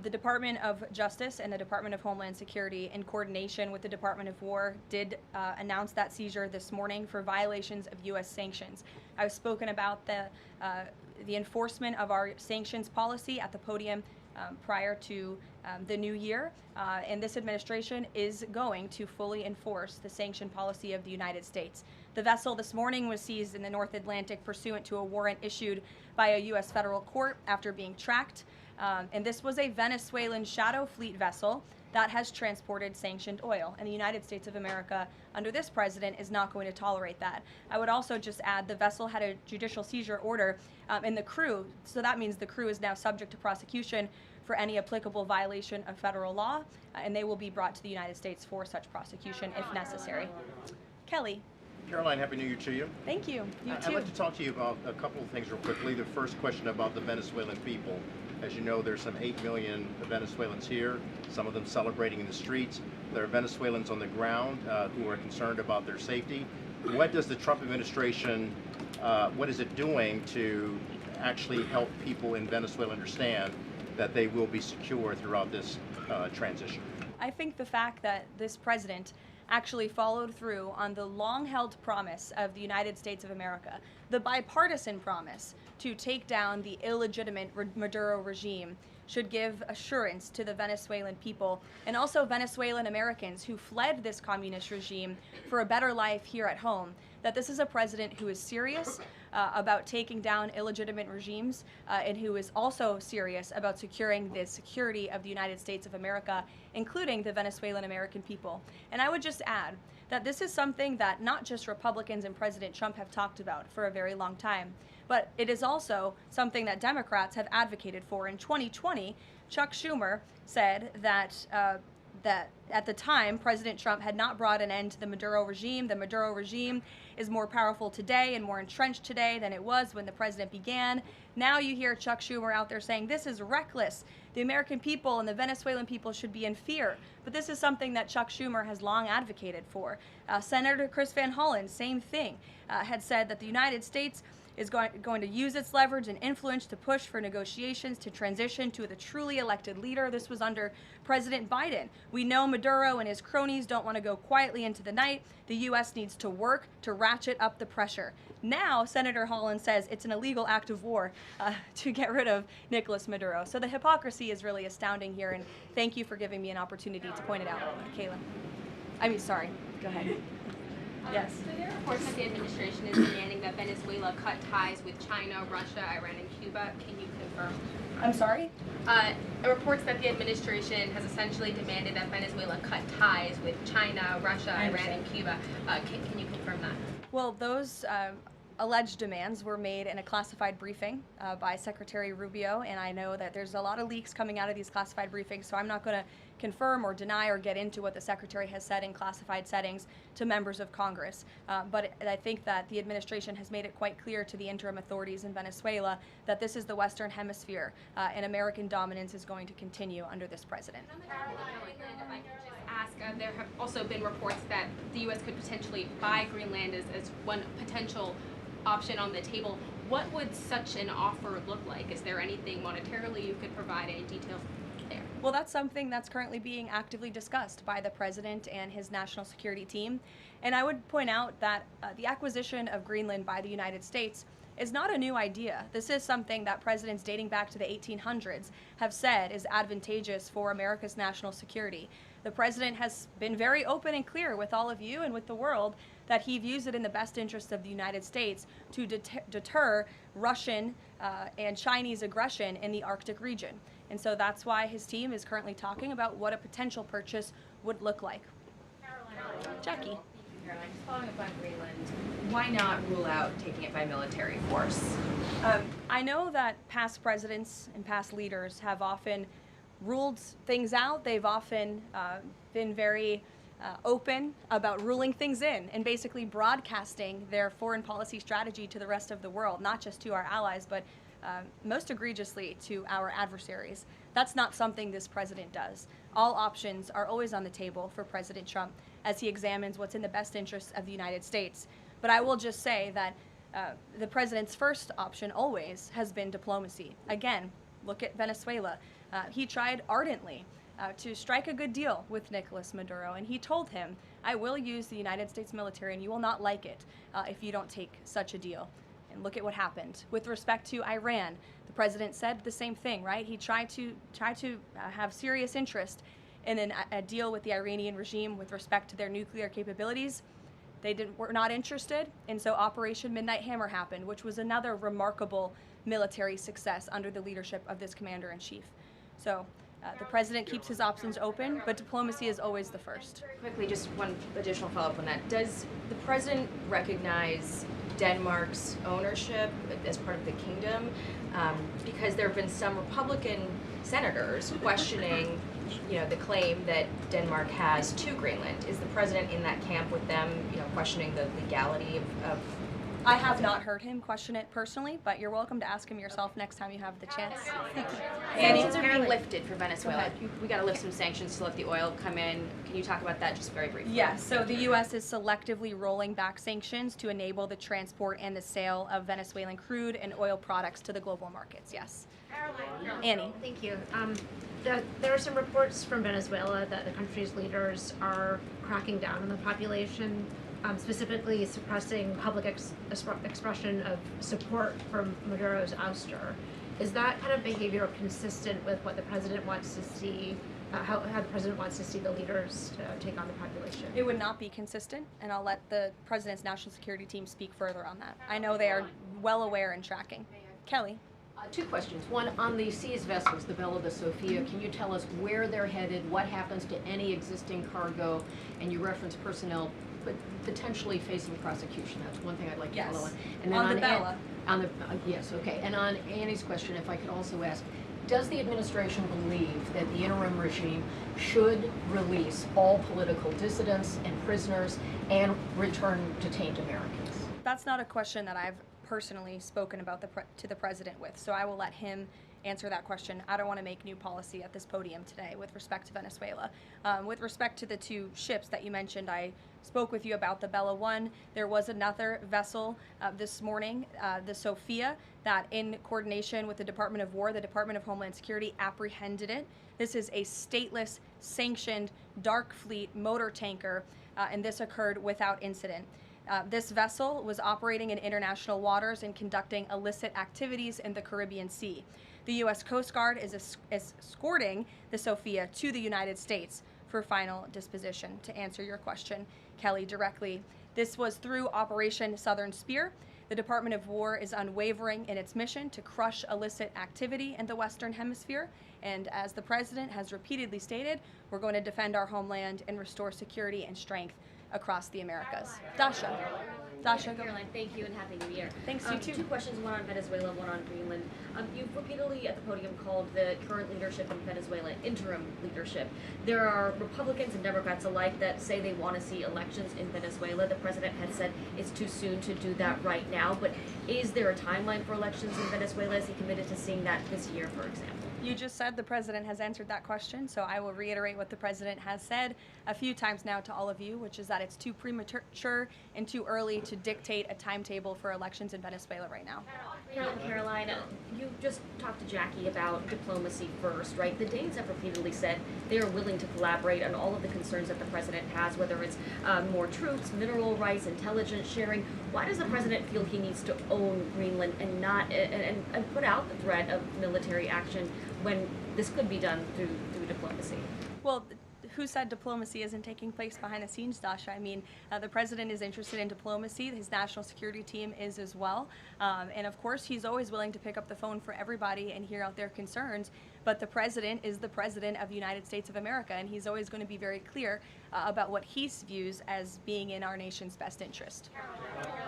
The Department of Justice and the Department of Homeland Security, in coordination with the Department of War, did announce that seizure this morning for violations of U.S. sanctions. I've spoken about the enforcement of our sanctions policy at the podium prior to the new year, and this administration is going to fully enforce the sanction policy of the United States. The vessel this morning was seized in the North Atlantic pursuant to a warrant issued by a U.S. federal court after being tracked, and this was a Venezuelan shadow fleet vessel that has transported sanctioned oil, and the United States of America, under this president, is not going to tolerate that. I would also just add the vessel had a judicial seizure order in the crew, so that means the crew is now subject to prosecution for any applicable violation of federal law, and they will be brought to the United States for such prosecution if necessary. Kelly. Caroline, Happy New Year to you. Thank you. You too. I'd like to talk to you about a couple of things real quickly. The first question about the Venezuelan people. As you know, there's some 8 million Venezuelans here, some of them celebrating in the streets. There are Venezuelans on the ground who are concerned about their safety. What does the Trump administration, what is it doing to actually help people in Venezuela understand that they will be secure throughout this transition? I think the fact that this president actually followed through on the long-held promise of the United States of America, the bipartisan promise to take down the illegitimate Maduro regime, should give assurance to the Venezuelan people and also Venezuelan Americans who fled this communist regime for a better life here at home, that this is a president who is serious about taking down illegitimate regimes and who is also serious about securing the security of the United States of America, including the Venezuelan American people. And I would just add that this is something that not just Republicans and President Trump have talked about for a very long time, but it is also something that Democrats have advocated for. In 2020, Chuck Schumer said that that at the time, President Trump had not brought an end to the Maduro regime. The Maduro regime is more powerful today and more entrenched today than it was when the president began. Now you hear Chuck Schumer out there saying this is reckless. The American people and the Venezuelan people should be in fear. But this is something that Chuck Schumer has long advocated for. Senator Chris Van Hollen, same thing, had said that the United States is going to use its leverage and influence to push for negotiations to transition to the truly elected leader. This was under President Biden. We know Maduro and his cronies don't want to go quietly into the night. The U.S. needs to work to ratchet up the pressure. Now, Senator Holland says it's an illegal act of war to get rid of Nicolas Maduro. So the hypocrisy is really astounding here, and thank you for giving me an opportunity to point it out, Kayla. Sorry, go ahead. Yes. So there are reports that the administration is demanding that Venezuela cut ties with China, Russia, Iran, and Cuba. Can you confirm? I'm sorry? Reports that the administration has essentially demanded that Venezuela cut ties with China, Russia, Iran, and Cuba. Can you confirm that? Well, those alleged demands were made in a classified briefing by Secretary Rubio, and I know that there's a lot of leaks coming out of these classified briefings, so I'm not going to confirm or deny or get into what the Secretary has said in classified settings to members of Congress. But I think that the administration has made it quite clear to the interim authorities in Venezuela that this is the Western Hemisphere, and American dominance is going to continue under this president. If I could just ask, there have also been reports that the U.S. could potentially buy Greenland as one potential option on the table. What would such an offer look like? Is there anything monetarily you could provide, any details there? Well, that's something that's currently being actively discussed by the president and his national security team. And I would point out that the acquisition of Greenland by the United States is not a new idea. This is something that presidents dating back to the 1800s have said is advantageous for America's national security. The president has been very open and clear with all of you and with the world that he views it in the best interest of the United States to deter Russian and Chinese aggression in the Arctic region. And so that's why his team is currently talking about what a potential purchase would look like. Jackie. Caroline, just following up on Greenland, why not rule out taking it by military force? I know that past presidents and past leaders have often ruled things out. They've often been very open about ruling things in and basically broadcasting their foreign policy strategy to the rest of the world, not just to our allies, but most egregiously to our adversaries. That's not something this president does. All options are always on the table for President Trump as he examines what's in the best interests of the United States. But I will just say that the president's first option always has been diplomacy. Again, look at Venezuela. He tried ardently to strike a good deal with Nicolas Maduro, and he told him, I will use the United States military and you will not like it if you don't take such a deal. And look at what happened. With respect to Iran, the president said the same thing, right? He tried to have serious interest in a deal with the Iranian regime with respect to their nuclear capabilities. They were not interested, and so Operation Midnight Hammer happened, which was another remarkable military success under the leadership of this commander-in-chief. So the president keeps his options open, but diplomacy is always the first. Quickly, just one additional follow-up on that. Does the president recognize Denmark's ownership as part of the kingdom? Because there have been some Republican senators questioning, the claim that Denmark has to Greenland. Is the president in that camp with them, questioning the legality of I have not heard him question it personally, but you're welcome to ask him yourself next time you have the chance. Sanctions are being lifted for Venezuela. We got to lift some sanctions to let the oil come in. Can you talk about that just very briefly? Yes, so the U.S. is selectively rolling back sanctions to enable the transport and the sale of Venezuelan crude and oil products to the global markets, yes. Annie. Thank you. There are some reports from Venezuela that the country's leaders are cracking down on the population, specifically suppressing public expression of support for Maduro's ouster. Is that kind of behavior consistent with what the president wants to see, how the president wants to see the leaders take on the population? It would not be consistent, and I'll let the president's national security team speak further on that. I know they are well aware and tracking. Kelly. Two questions. One, on the seized vessels, the Bella, the Sophia, can you tell us where they're headed, what happens to any existing cargo, and you reference personnel but potentially facing prosecution? That's one thing I'd like to follow on. And then on the Bella. Yes, okay. And on Annie's question, if I could also ask, does the administration believe that the interim regime should release all political dissidents and prisoners and return detained Americans? That's not a question that I've personally spoken about to the president with, so I will let him answer that question. I don't want to make new policy at this podium today with respect to Venezuela. With respect to the two ships that you mentioned, I spoke with you about the Bella 1. There was another vessel this morning, the Sophia, that in coordination with the Department of War, the Department of Homeland Security apprehended it. This is a stateless, sanctioned, dark fleet motor tanker, and this occurred without incident. This vessel was operating in international waters and conducting illicit activities in the Caribbean Sea. The U.S. Coast Guard is escorting the Sophia to the United States for final disposition. To answer your question, Kelly, directly, this was through Operation Southern Spear. The Department of War is unwavering in its mission to crush illicit activity in the Western Hemisphere. And as the President has repeatedly stated, we're going to defend our homeland and restore security and strength across the Americas. Dasha, go. Caroline, thank you and Happy New Year. Thanks, you too. Two questions, one on Venezuela, one on Greenland. You've repeatedly at the podium called the current leadership in Venezuela interim leadership. There are Republicans and Democrats alike that say they want to see elections in Venezuela. The president had said it's too soon to do that right now, but is there a timeline for elections in Venezuela? Is he committed to seeing that this year, for example? You just said the president has answered that question, so I will reiterate what the president has said a few times now to all of you, which is that it's too premature and too early to dictate a timetable for elections in Venezuela right now. Caroline, you just talked to Jackie about diplomacy first, right? The Danes have repeatedly said they are willing to collaborate on all of the concerns that the president has, whether it's more troops, mineral rights, intelligence sharing. Why does the president feel he needs to own Greenland and not and put out the threat of military action when this could be done through diplomacy? Well, who said diplomacy isn't taking place behind the scenes, Dasha? I mean, the president is interested in diplomacy. His national security team is as well. And of course, he's always willing to pick up the phone for everybody and hear out their concerns. But the president is the president of the United States of America, and he's always going to be very clear about what he views as being in our nation's best interest.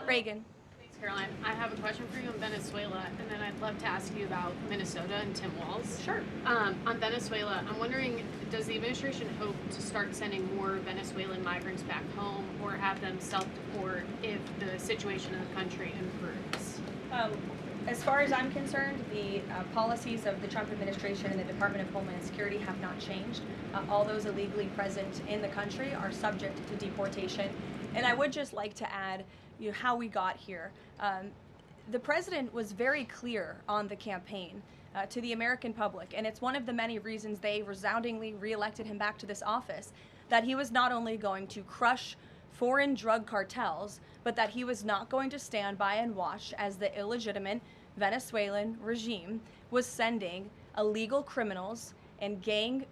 Reagan. Thanks, Caroline. I have a question for you on Venezuela, and then I'd love to ask you about Minnesota and Tim Walz. Sure. On Venezuela, I'm wondering, does the administration hope to start sending more Venezuelan migrants back home or have them self-deport if the situation in the country improves? As far as I'm concerned, the policies of the Trump administration and the Department of Homeland Security have not changed. All those illegally present in the country are subject to deportation. And I would just like to add how we got here. The president was very clear on the campaign to the American public, and it's one of the many reasons they resoundingly reelected him back to this office, that he was not only going to crush foreign drug cartels, but that he was not going to stand by and watch as the illegitimate Venezuelan regime was sending illegal criminals and gang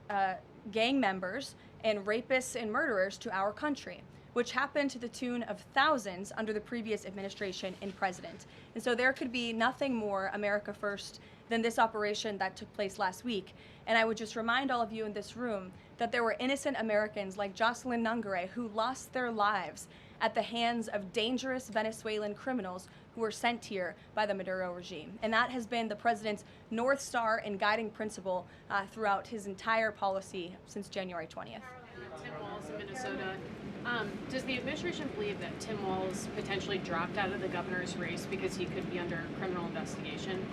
members and rapists and murderers to our country, which happened to the tune of thousands under the previous administration and president. And so there could be nothing more America first than this operation that took place last week. And I would just remind all of you in this room that there were innocent Americans like Jocelyn Nungare who lost their lives at the hands of dangerous Venezuelan criminals who were sent here by the Maduro regime. And that has been the president's North Star and guiding principle throughout his entire policy since January 20th. Tim Walz in Minnesota. Does the administration believe that Tim Walz potentially dropped out of the governor's race because he could be under criminal investigation?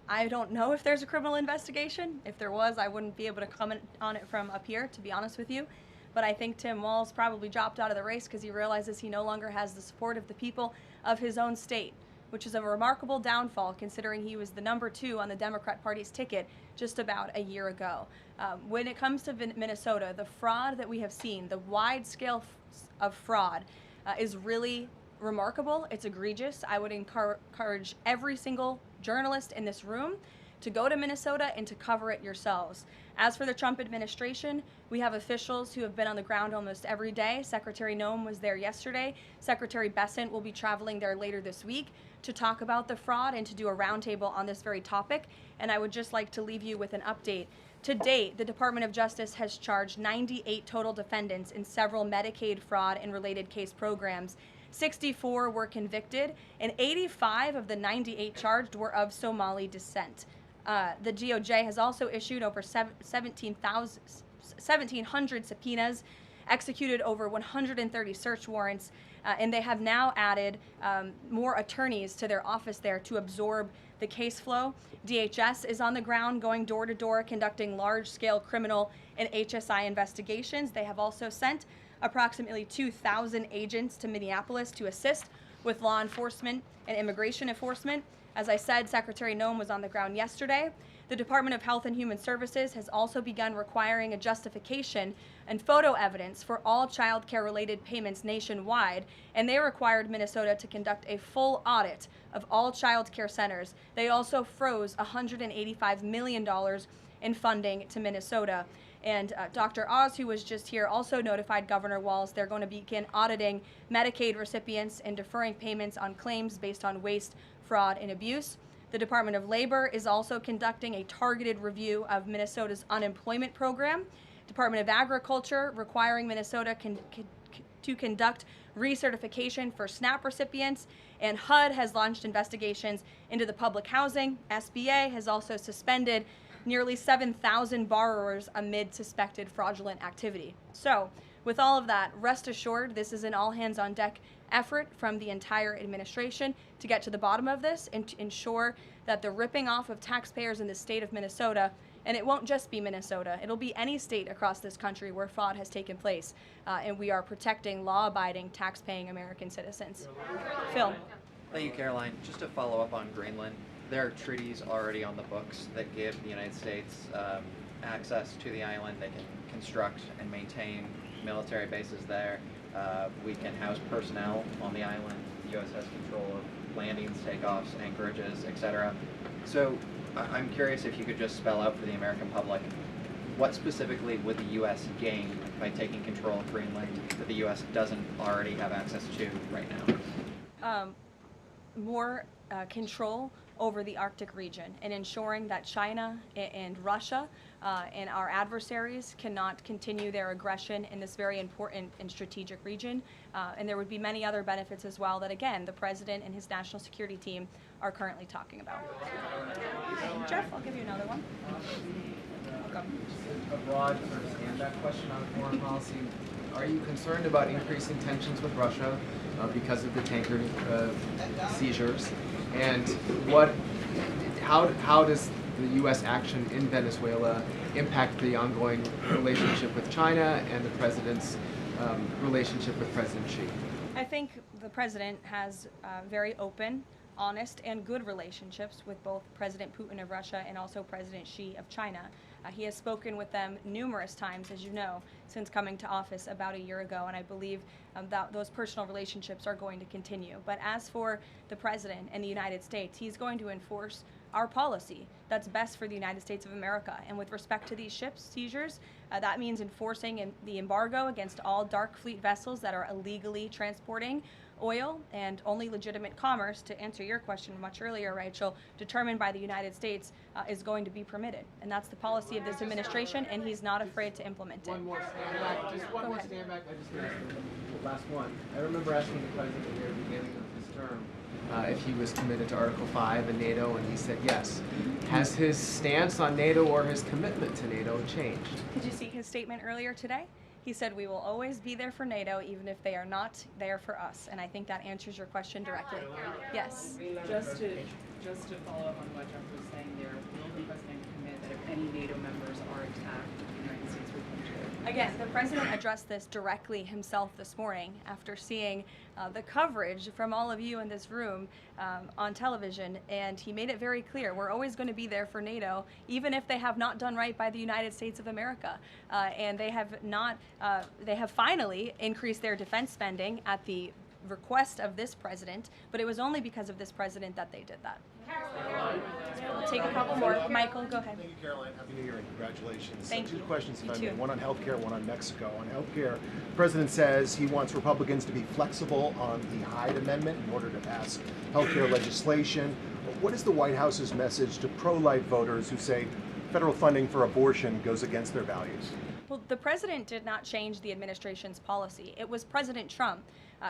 I don't know if there's a criminal investigation. If there was, I wouldn't be able to comment on it from up here, to be honest with you. But I think Tim Walz probably dropped out of the race because he realizes he no longer has the support of the people of his own state, which is a remarkable downfall considering he was the #2 on the Democrat Party's ticket just about a year ago. When it comes to Minnesota, the fraud that we have seen, the wide scale of fraud is really remarkable. It's egregious. I would encourage every single journalist in this room to go to Minnesota and to cover it yourselves. As for the Trump administration, we have officials who have been on the ground almost every day. Secretary Noem was there yesterday. Secretary Bessent will be traveling there later this week to talk about the fraud and to do a roundtable on this very topic. And I would just like to leave you with an update. To date, the Department of Justice has charged 98 total defendants in several Medicaid fraud and related case programs. 64 were convicted, and 85 of the 98 charged were of Somali descent. The DOJ has also issued over 1,700 subpoenas, executed over 130 search warrants, and they have now added more attorneys to their office there to absorb the case flow. DHS is on the ground going door to door conducting large-scale criminal and HSI investigations. They have also sent approximately 2,000 agents to Minneapolis to assist with law enforcement and immigration enforcement. As I said, Secretary Noem was on the ground yesterday. The Department of Health and Human Services has also begun requiring a justification and photo evidence for all child care related payments nationwide, and they required Minnesota to conduct a full audit of all child care centers. They also froze $185 million in funding to Minnesota. And Dr. Oz, who was just here, also notified Governor Walz they're going to begin auditing Medicaid recipients and deferring payments on claims based on waste, fraud, and abuse. The Department of Labor is also conducting a targeted review of Minnesota's unemployment program. Department of Agriculture requiring Minnesota to conduct recertification for SNAP recipients, and HUD has launched investigations into the public housing. SBA has also suspended nearly 7,000 borrowers amid suspected fraudulent activity. So, With all of that, rest assured this is an all-hands-on-deck effort from the entire administration to get to the bottom of this and to ensure that the ripping off of taxpayers in the state of Minnesota, and it won't just be Minnesota, it'll be any state across this country where fraud has taken place, and we are protecting law-abiding, tax-paying American citizens. Phil. Thank you, Caroline. Just to follow up on Greenland, there are treaties already on the books that give the United States access to the island. They can construct and maintain military bases there. We can house personnel on the island. The U.S. has control of landings, takeoffs, anchorages, etc. So I'm curious if you could just spell out for the American public, what specifically would the U.S. gain by taking control of Greenland that the U.S. doesn't already have access to right now? More control over the Arctic region and ensuring that China and Russia and our adversaries cannot continue their aggression in this very important and strategic region. And there would be many other benefits as well that, again, the President and his national security team are currently talking about. Jeff, I'll give you another one. Just a broad sort of stand-back question on foreign policy. Are you concerned about increasing tensions with Russia because of the tanker seizures? And how does the U.S. action in Venezuela impact the ongoing relationship with China and the President's relationship with President Xi? I think the President has very open, honest, and good relationships with both President Putin of Russia and also President Xi of China. He has spoken with them numerous times, as you know, since coming to office about a year ago, and I believe that those personal relationships are going to continue. But as for the President and the United States, he's going to enforce our policy that's best for the United States of America. And with respect to these ship seizures, that means enforcing the embargo against all dark fleet vessels that are illegally transporting oil, and only legitimate commerce, to answer your question much earlier, Rachel, determined by the United States is going to be permitted. And that's the policy of this administration, and he's not afraid to implement it. One more stand back. Just one more stand back. I just want to ask the last one. I remember asking the President at the very beginning of his term if he was committed to Article 5 and NATO, and he said yes. Has his stance on NATO or his commitment to NATO changed? Did you see his statement earlier today? He said, we will always be there for NATO, even if they are not there for us. And I think that answers your question directly. Yes. Just to follow up on what Jeff was saying there, will the President commit that if any NATO members are attacked, the United States would come to it? Again, the President addressed this directly himself this morning after seeing the coverage from all of you in this room on television, and he made it very clear, we're always going to be there for NATO, even if they have not done right by the United States of America. And they have finally increased their defense spending at the request of this president, but it was only because of this president that they did that. We'll take a couple more. Michael, go ahead. Thank you, Caroline. Happy New Year and congratulations. Thank Two you. questions, if You I may. too. One on healthcare, one on Mexico. On healthcare, the President says he wants Republicans to be flexible on the Hyde Amendment in order to pass healthcare legislation. What is the White House's message to pro-life voters who say federal funding for abortion goes against their values? Well, the president did not change the administration's policy. It was President Trump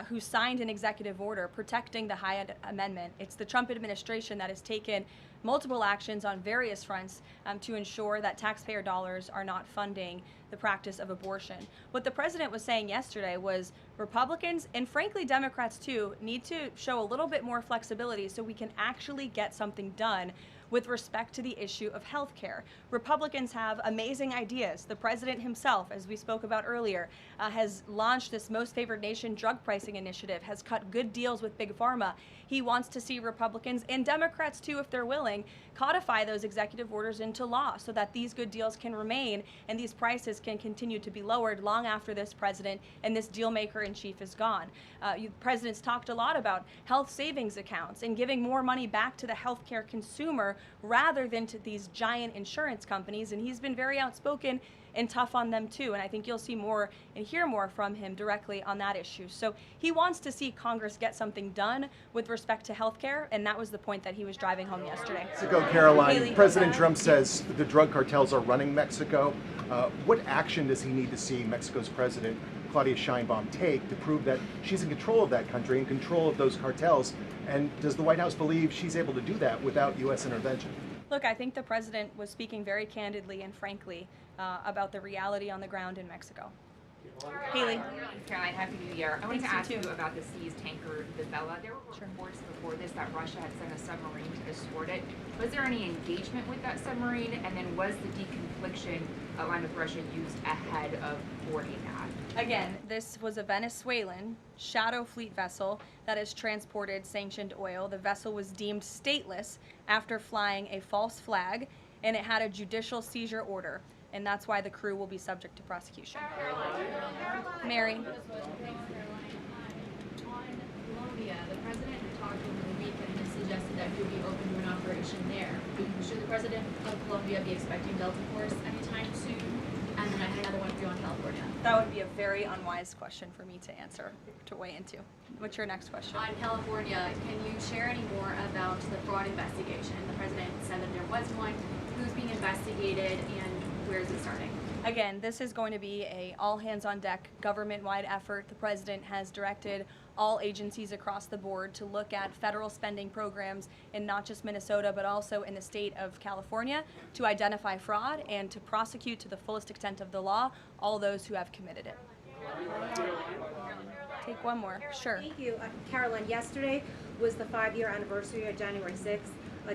who signed an executive order protecting the Hyde Amendment. It's the Trump administration that has taken multiple actions on various fronts to ensure that taxpayer dollars are not funding the practice of abortion. What the president was saying yesterday was Republicans, and frankly Democrats too, need to show a little bit more flexibility so we can actually get something done with respect to the issue of health care. Republicans have amazing ideas. The president himself, as we spoke about earlier, has launched this Most Favored Nation drug pricing initiative, has cut good deals with Big Pharma. He wants to see Republicans and Democrats too, if they're willing, codify those executive orders into law so that these good deals can remain and these prices can continue to be lowered long after this president and this deal maker in chief is gone. Presidents talked a lot about health savings accounts and giving more money back to the healthcare consumer rather than to these giant insurance companies, and he's been very outspoken and tough on them too, and I think you'll see more and hear more from him directly on that issue. So he wants to see Congress get something done with respect to health care, and that was the point that he was driving home yesterday. Mexico, Caroline, Haley, President Trump says the drug cartels are running Mexico. What action does he need to see Mexico's president, Claudia Sheinbaum, take to prove that she's in control of that country, in control of those cartels? And does the White House believe she's able to do that without U.S. intervention? Look, I think the president was speaking very candidly and frankly about the reality on the ground in Mexico. Haley. Caroline, Happy New Year. I wanted to Thanks, ask you you too. about the seized tanker, the Vela. There were reports before this that Russia had sent a submarine to escort it. Was there any engagement with that submarine? And then was the deconfliction line with Russia used ahead of boarding that? Again, this was a Venezuelan shadow fleet vessel that has transported sanctioned oil. The vessel was deemed stateless after flying a false flag, and it had a judicial seizure order, and that's why the crew will be subject to prosecution. Mary. On Colombia, the president had talked over the weekend and suggested that he would be open to an operation there. Should the president of Colombia be expecting Delta Force anytime soon? And then I had another one for you on California. That would be a very unwise question for me to answer, to weigh into. What's your next question? On California, can you share any more about the fraud investigation? The president said that there was one. Who's being investigated and where is it starting? Again, this is going to be a all-hands-on-deck government-wide effort. The president has directed all agencies across the board to look at federal spending programs in not just Minnesota, but also in the state of California to identify fraud and to prosecute to the fullest extent of the law all those who have committed it. Take one more, sure. Thank you. Caroline, yesterday was the 5-year anniversary of January 6th.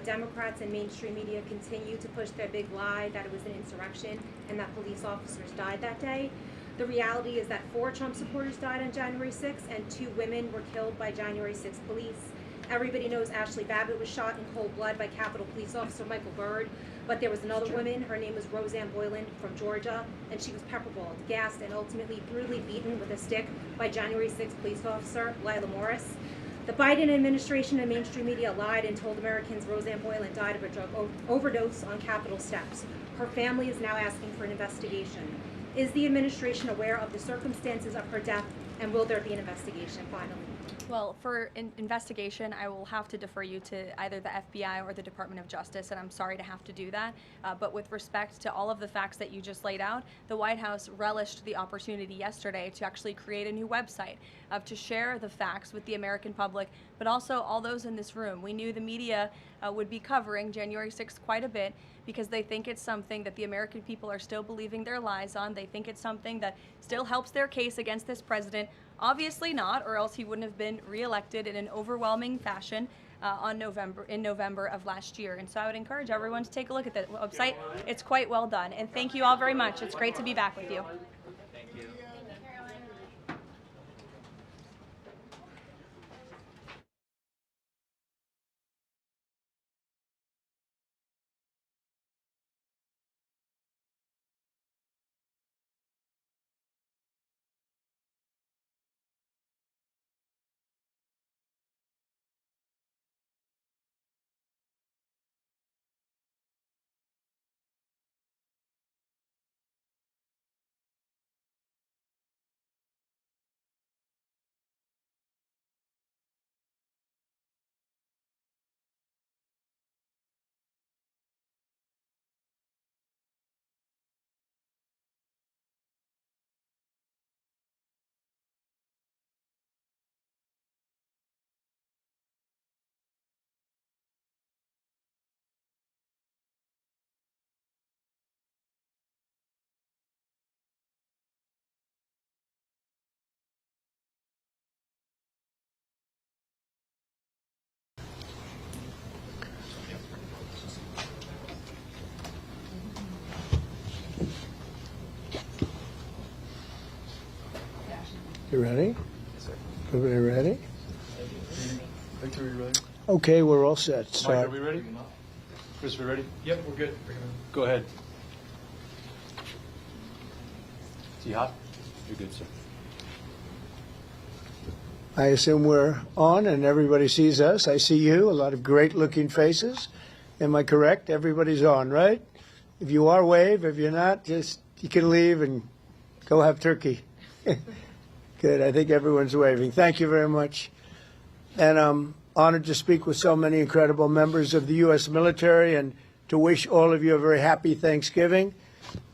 Democrats and mainstream media continue to push their big lie that it was an insurrection and that police officers died that day. The reality is that 4 Trump supporters died on January 6th and 2 women were killed by January 6th police. Everybody knows Ashley Babbitt was shot in cold blood by Capitol Police Officer Michael Byrd, but there was another woman, her name was Roseanne Boylan from Georgia, and she was pepperballed, gassed, and ultimately brutally beaten with a stick by January 6th police officer Lila Morris. The Biden administration and mainstream media lied and told Americans Roseanne Boylan died of a drug overdose on Capitol steps. Her family is now asking for an investigation. Is the administration aware of the circumstances of her death, and will there be an investigation finally? Well, for investigation, I will have to defer you to either the FBI or the Department of Justice, and I'm sorry to have to do that. But with respect to all of the facts that you just laid out, the White House relished the opportunity yesterday to actually create a new website to share the facts with the American public, but also all those in this room. We knew the media would be covering January 6th quite a bit because they think it's something that the American people are still believing their lies on. They think it's something that still helps their case against this president. Obviously not, or else he wouldn't have been reelected in an overwhelming fashion in November of last year. And so I would encourage everyone to take a look at the website. It's quite well done. And thank you all very much. It's great to be back with you. Thank you. You ready? Yes, sir. Everybody ready? Victor, are you ready? Okay, we're all set. Mike, Start. are we ready? Chris, we ready? Yep, we're good. Go ahead. Is he hot? You're good, sir. I assume we're on and everybody sees us. I see you, a lot of great looking faces. Am I correct? Everybody's on, right? If you are, wave. If you're not, just you can leave and go have turkey. Good. I think everyone's waving. Thank you very much. And I'm honored to speak with so many incredible members of the U.S. military and to wish all of you a very happy Thanksgiving.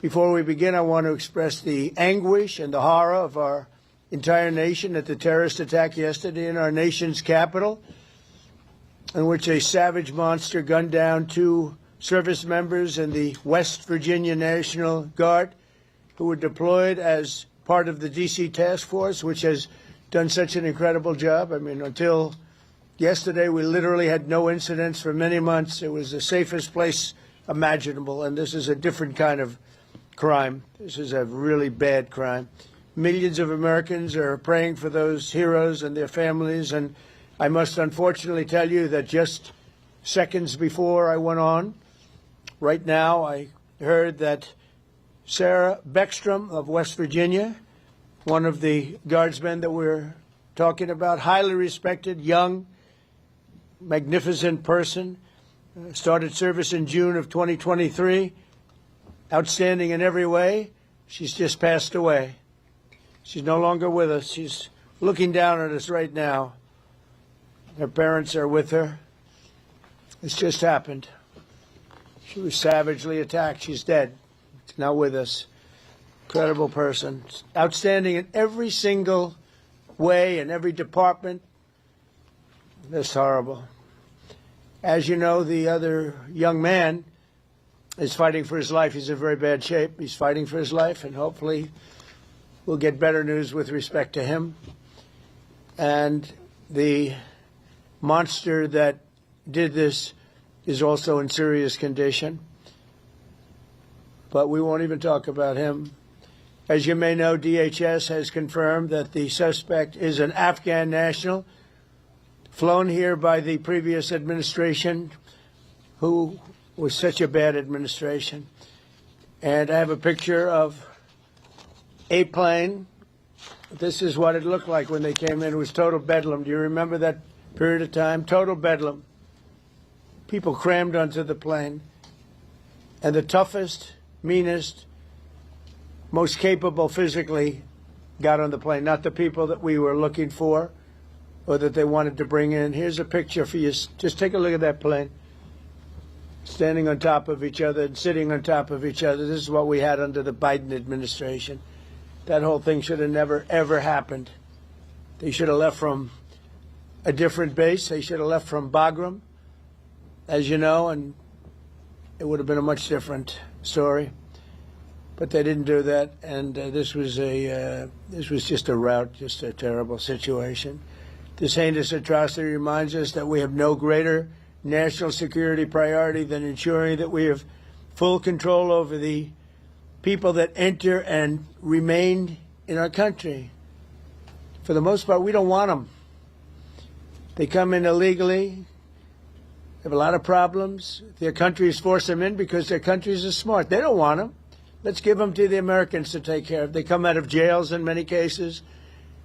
Before we begin, I want to express the anguish and the horror of our entire nation at the terrorist attack yesterday in our nation's capital, in which a savage monster gunned down 2 service members in the West Virginia National Guard who were deployed as part of the D.C. task force, which has done such an incredible job. I mean, until yesterday, we literally had no incidents for many months. It was the safest place imaginable, and this is a different kind of crime. This is a really bad crime. Millions of Americans are praying for those heroes and their families, and I must unfortunately tell you that just seconds before I went on, right now, I heard that Sarah Beckstrom of West Virginia, one of the guardsmen that we're talking about, highly respected, young, magnificent person, started service in June of 2023, outstanding in every way. She's just passed away. She's no longer with us. She's looking down at us right now. Her parents are with her. It's just happened. She was savagely attacked. She's dead. She's not with us. Incredible person. Outstanding in every single way, in every department. That's horrible. As you know, the other young man is fighting for his life. He's in very bad shape. He's fighting for his life, and hopefully we'll get better news with respect to him. And the monster that did this is also in serious condition. But we won't even talk about him. As you may know, DHS has confirmed that the suspect is an Afghan national flown here by the previous administration, who was such a bad administration. And I have a picture of a plane. This is what it looked like when they came in. It was total bedlam. Do you remember that period of time? Total bedlam. People crammed onto the plane. And the toughest, meanest, most capable physically got on the plane, not the people that we were looking for or that they wanted to bring in. Here's a picture for you. Just take a look at that plane. Standing on top of each other and sitting on top of each other. This is what we had under the Biden administration. That whole thing should have never, ever happened. They should have left from a different base. They should have left from Bagram, as you know, and it would have been a much different story. But they didn't do that, and this was just a rout, just a terrible situation. This heinous atrocity reminds us that we have no greater national security priority than ensuring that we have full control over the people that enter and remain in our country. For the most part, we don't want them. They come in illegally, have a lot of problems. Their countries force them in because their countries are smart. They don't want them. Let's give them to the Americans to take care of. They come out of jails in many cases,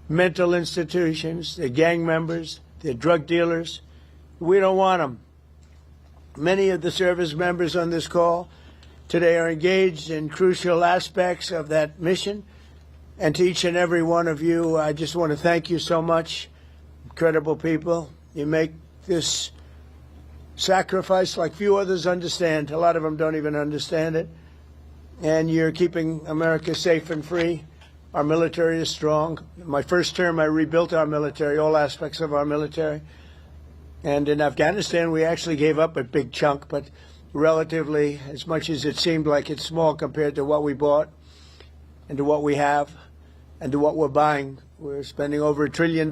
mental institutions, they're gang members, they're drug dealers. We don't want them. Many of the service members on this call today are engaged in crucial aspects of that mission. And to each and every one of you, I just want to thank you so much. Incredible people. You make this sacrifice like few others understand. A lot of them don't even understand it. And you're keeping America safe and free. Our military is strong. In my first term, I rebuilt our military, all aspects of our military. And in Afghanistan, we actually gave up a big chunk, but relatively, as much as it seemed like it's small compared to what we bought and to what we have and to what we're buying. We're spending over $1 trillion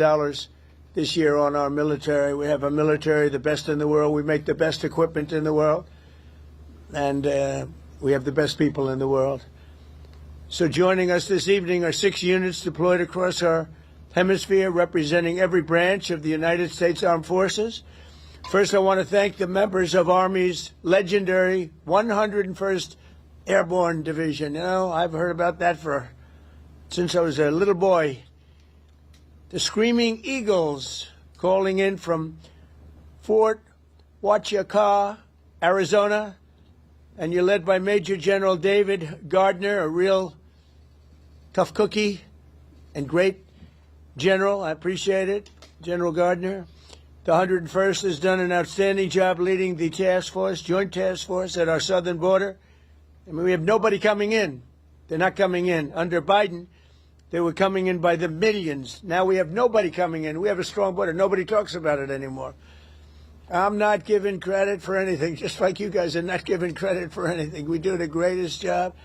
this year on our military. We have a military, the best in the world. We make the best equipment in the world. And we have the best people in the world. So joining us this evening are 6 units deployed across our hemisphere, representing every branch of the United States Armed Forces. First, I want to thank the members of Army's legendary 101st Airborne Division. You know, I've heard about that since I was a little boy. The Screaming Eagles, calling in from Fort Huachuca, Arizona. And you're led by Major General David Gardner, a real tough cookie and great general. I appreciate it, General Gardner. The 101st has done an outstanding job leading the task force, joint task force at our southern border. I mean, we have nobody coming in. They're not coming in. Under Biden, they were coming in by the millions. Now we have nobody coming in. We have a strong border. Nobody talks about it anymore. I'm not giving credit for anything, just like you guys are not giving credit for anything. We do the greatest job.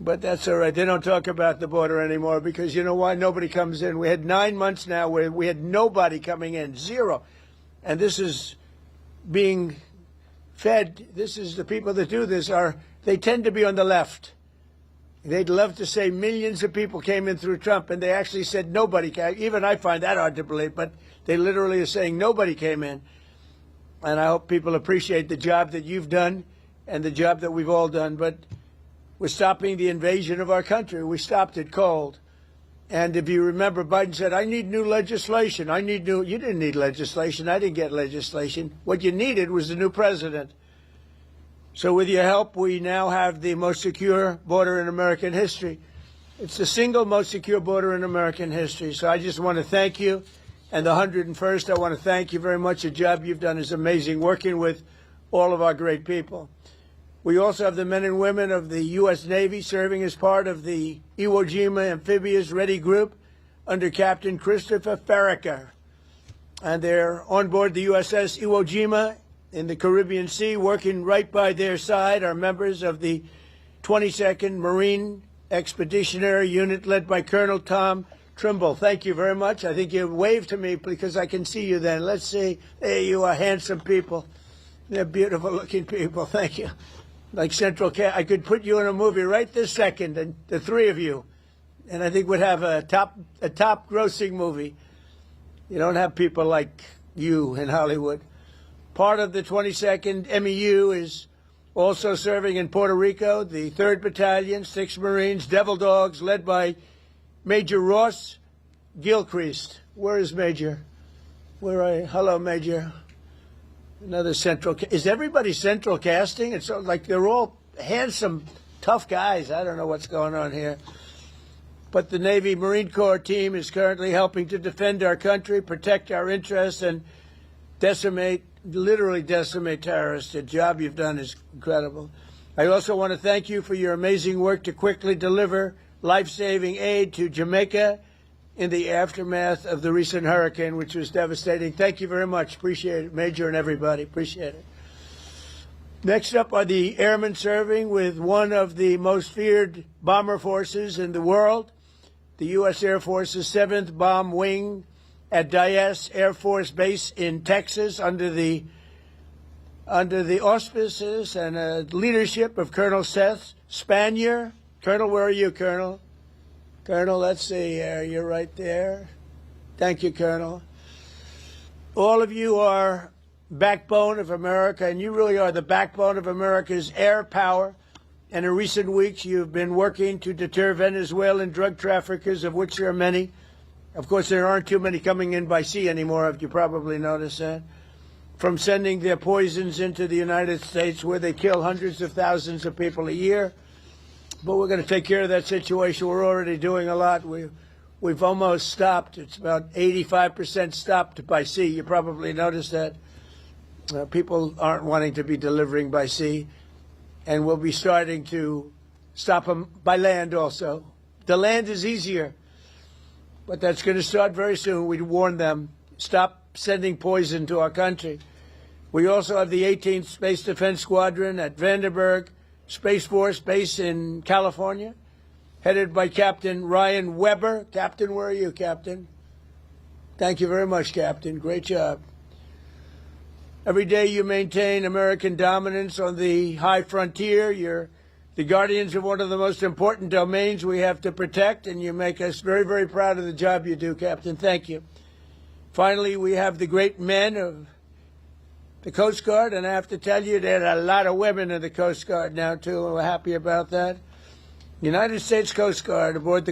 But that's all right. They don't talk about the border anymore because you know why? Nobody comes in. We had 9 months now where we had nobody coming in, zero. And this is being fed. This is the people that do this they tend to be on the left. They'd love to say millions of people came in through Trump, and they actually said nobody came. Even I find that hard to believe, but they literally are saying nobody came in. And I hope people appreciate the job that you've done and the job that we've all done. But we're stopping the invasion of our country. We stopped it cold. And if you remember, Biden said, I need new legislation. You didn't need legislation. I didn't get legislation. What you needed was a new president. So with your help, we now have the most secure border in American history. It's the single most secure border in American history. So I just want to thank you. And the 101st, I want to thank you very much. The job you've done is amazing, working with all of our great people. We also have the men and women of the U.S. Navy serving as part of the Iwo Jima Amphibious Ready Group under Captain Christopher Farraker. And they're on board the USS Iwo Jima in the Caribbean Sea. Working right by their side are members of the 22nd Marine Expeditionary Unit led by Colonel Tom Trimble. Thank you very much. I think you waved to me because I can see you then. Let's see. There you are, handsome people. They're beautiful-looking people. Thank you. Like Central Cast, I could put you in a movie right this second, and the three of you, and I think we'd have a top grossing movie. You don't have people like you in Hollywood. Part of the 22nd MEU is also serving in Puerto Rico, the 3rd Battalion, 6 Marines, Devil Dogs, led by Major Ross Gilchrist. Where is Major? Hello, Major. Another central. Is everybody central casting? It's like they're all handsome, tough guys. I don't know what's going on here. But the Navy Marine Corps team is currently helping to defend our country, protect our interests, and literally decimate terrorists. The job you've done is incredible. I also want to thank you for your amazing work to quickly deliver life-saving aid to Jamaica in the aftermath of the recent hurricane, which was devastating. Thank you very much. Appreciate it, Major and everybody. Appreciate it. Next up are the airmen serving with one of the most feared bomber forces in the world, the U.S. Air Force's 7th Bomb Wing at Dyess Air Force Base in Texas under the auspices and leadership of Colonel Seth Spanier. Colonel, where are you, Colonel? Colonel, let's see here. You're right there. Thank you, Colonel. All of you are backbone of America, and you really are the backbone of America's air power. And in recent weeks, you've been working to deter Venezuelan drug traffickers, of which there are many. Of course, there aren't too many coming in by sea anymore, if you probably noticed that. From sending their poisons into the United States, where they kill hundreds of thousands of people a year. But we're going to take care of that situation. We're already doing a lot. We've almost stopped. It's about 85% stopped by sea. You probably noticed that. People aren't wanting to be delivering by sea. And we'll be starting to stop them by land also. The land is easier. But that's going to start very soon. We warn them. Stop sending poison to our country. We also have the 18th Space Defense Squadron at Vandenberg Space Force Base in California, headed by Captain Ryan Weber. Captain, where are you, Captain? Thank you very much, Captain. Great job. Every day you maintain American dominance on the high frontier. You're the guardians of one of the most important domains we have to protect, and you make us very, very proud of the job you do, Captain. Thank you. Finally, we have the great men of the Coast Guard, and I have to tell you, there are a lot of women in the Coast Guard now, too, and we're happy about that. United States Coast Guard aboard the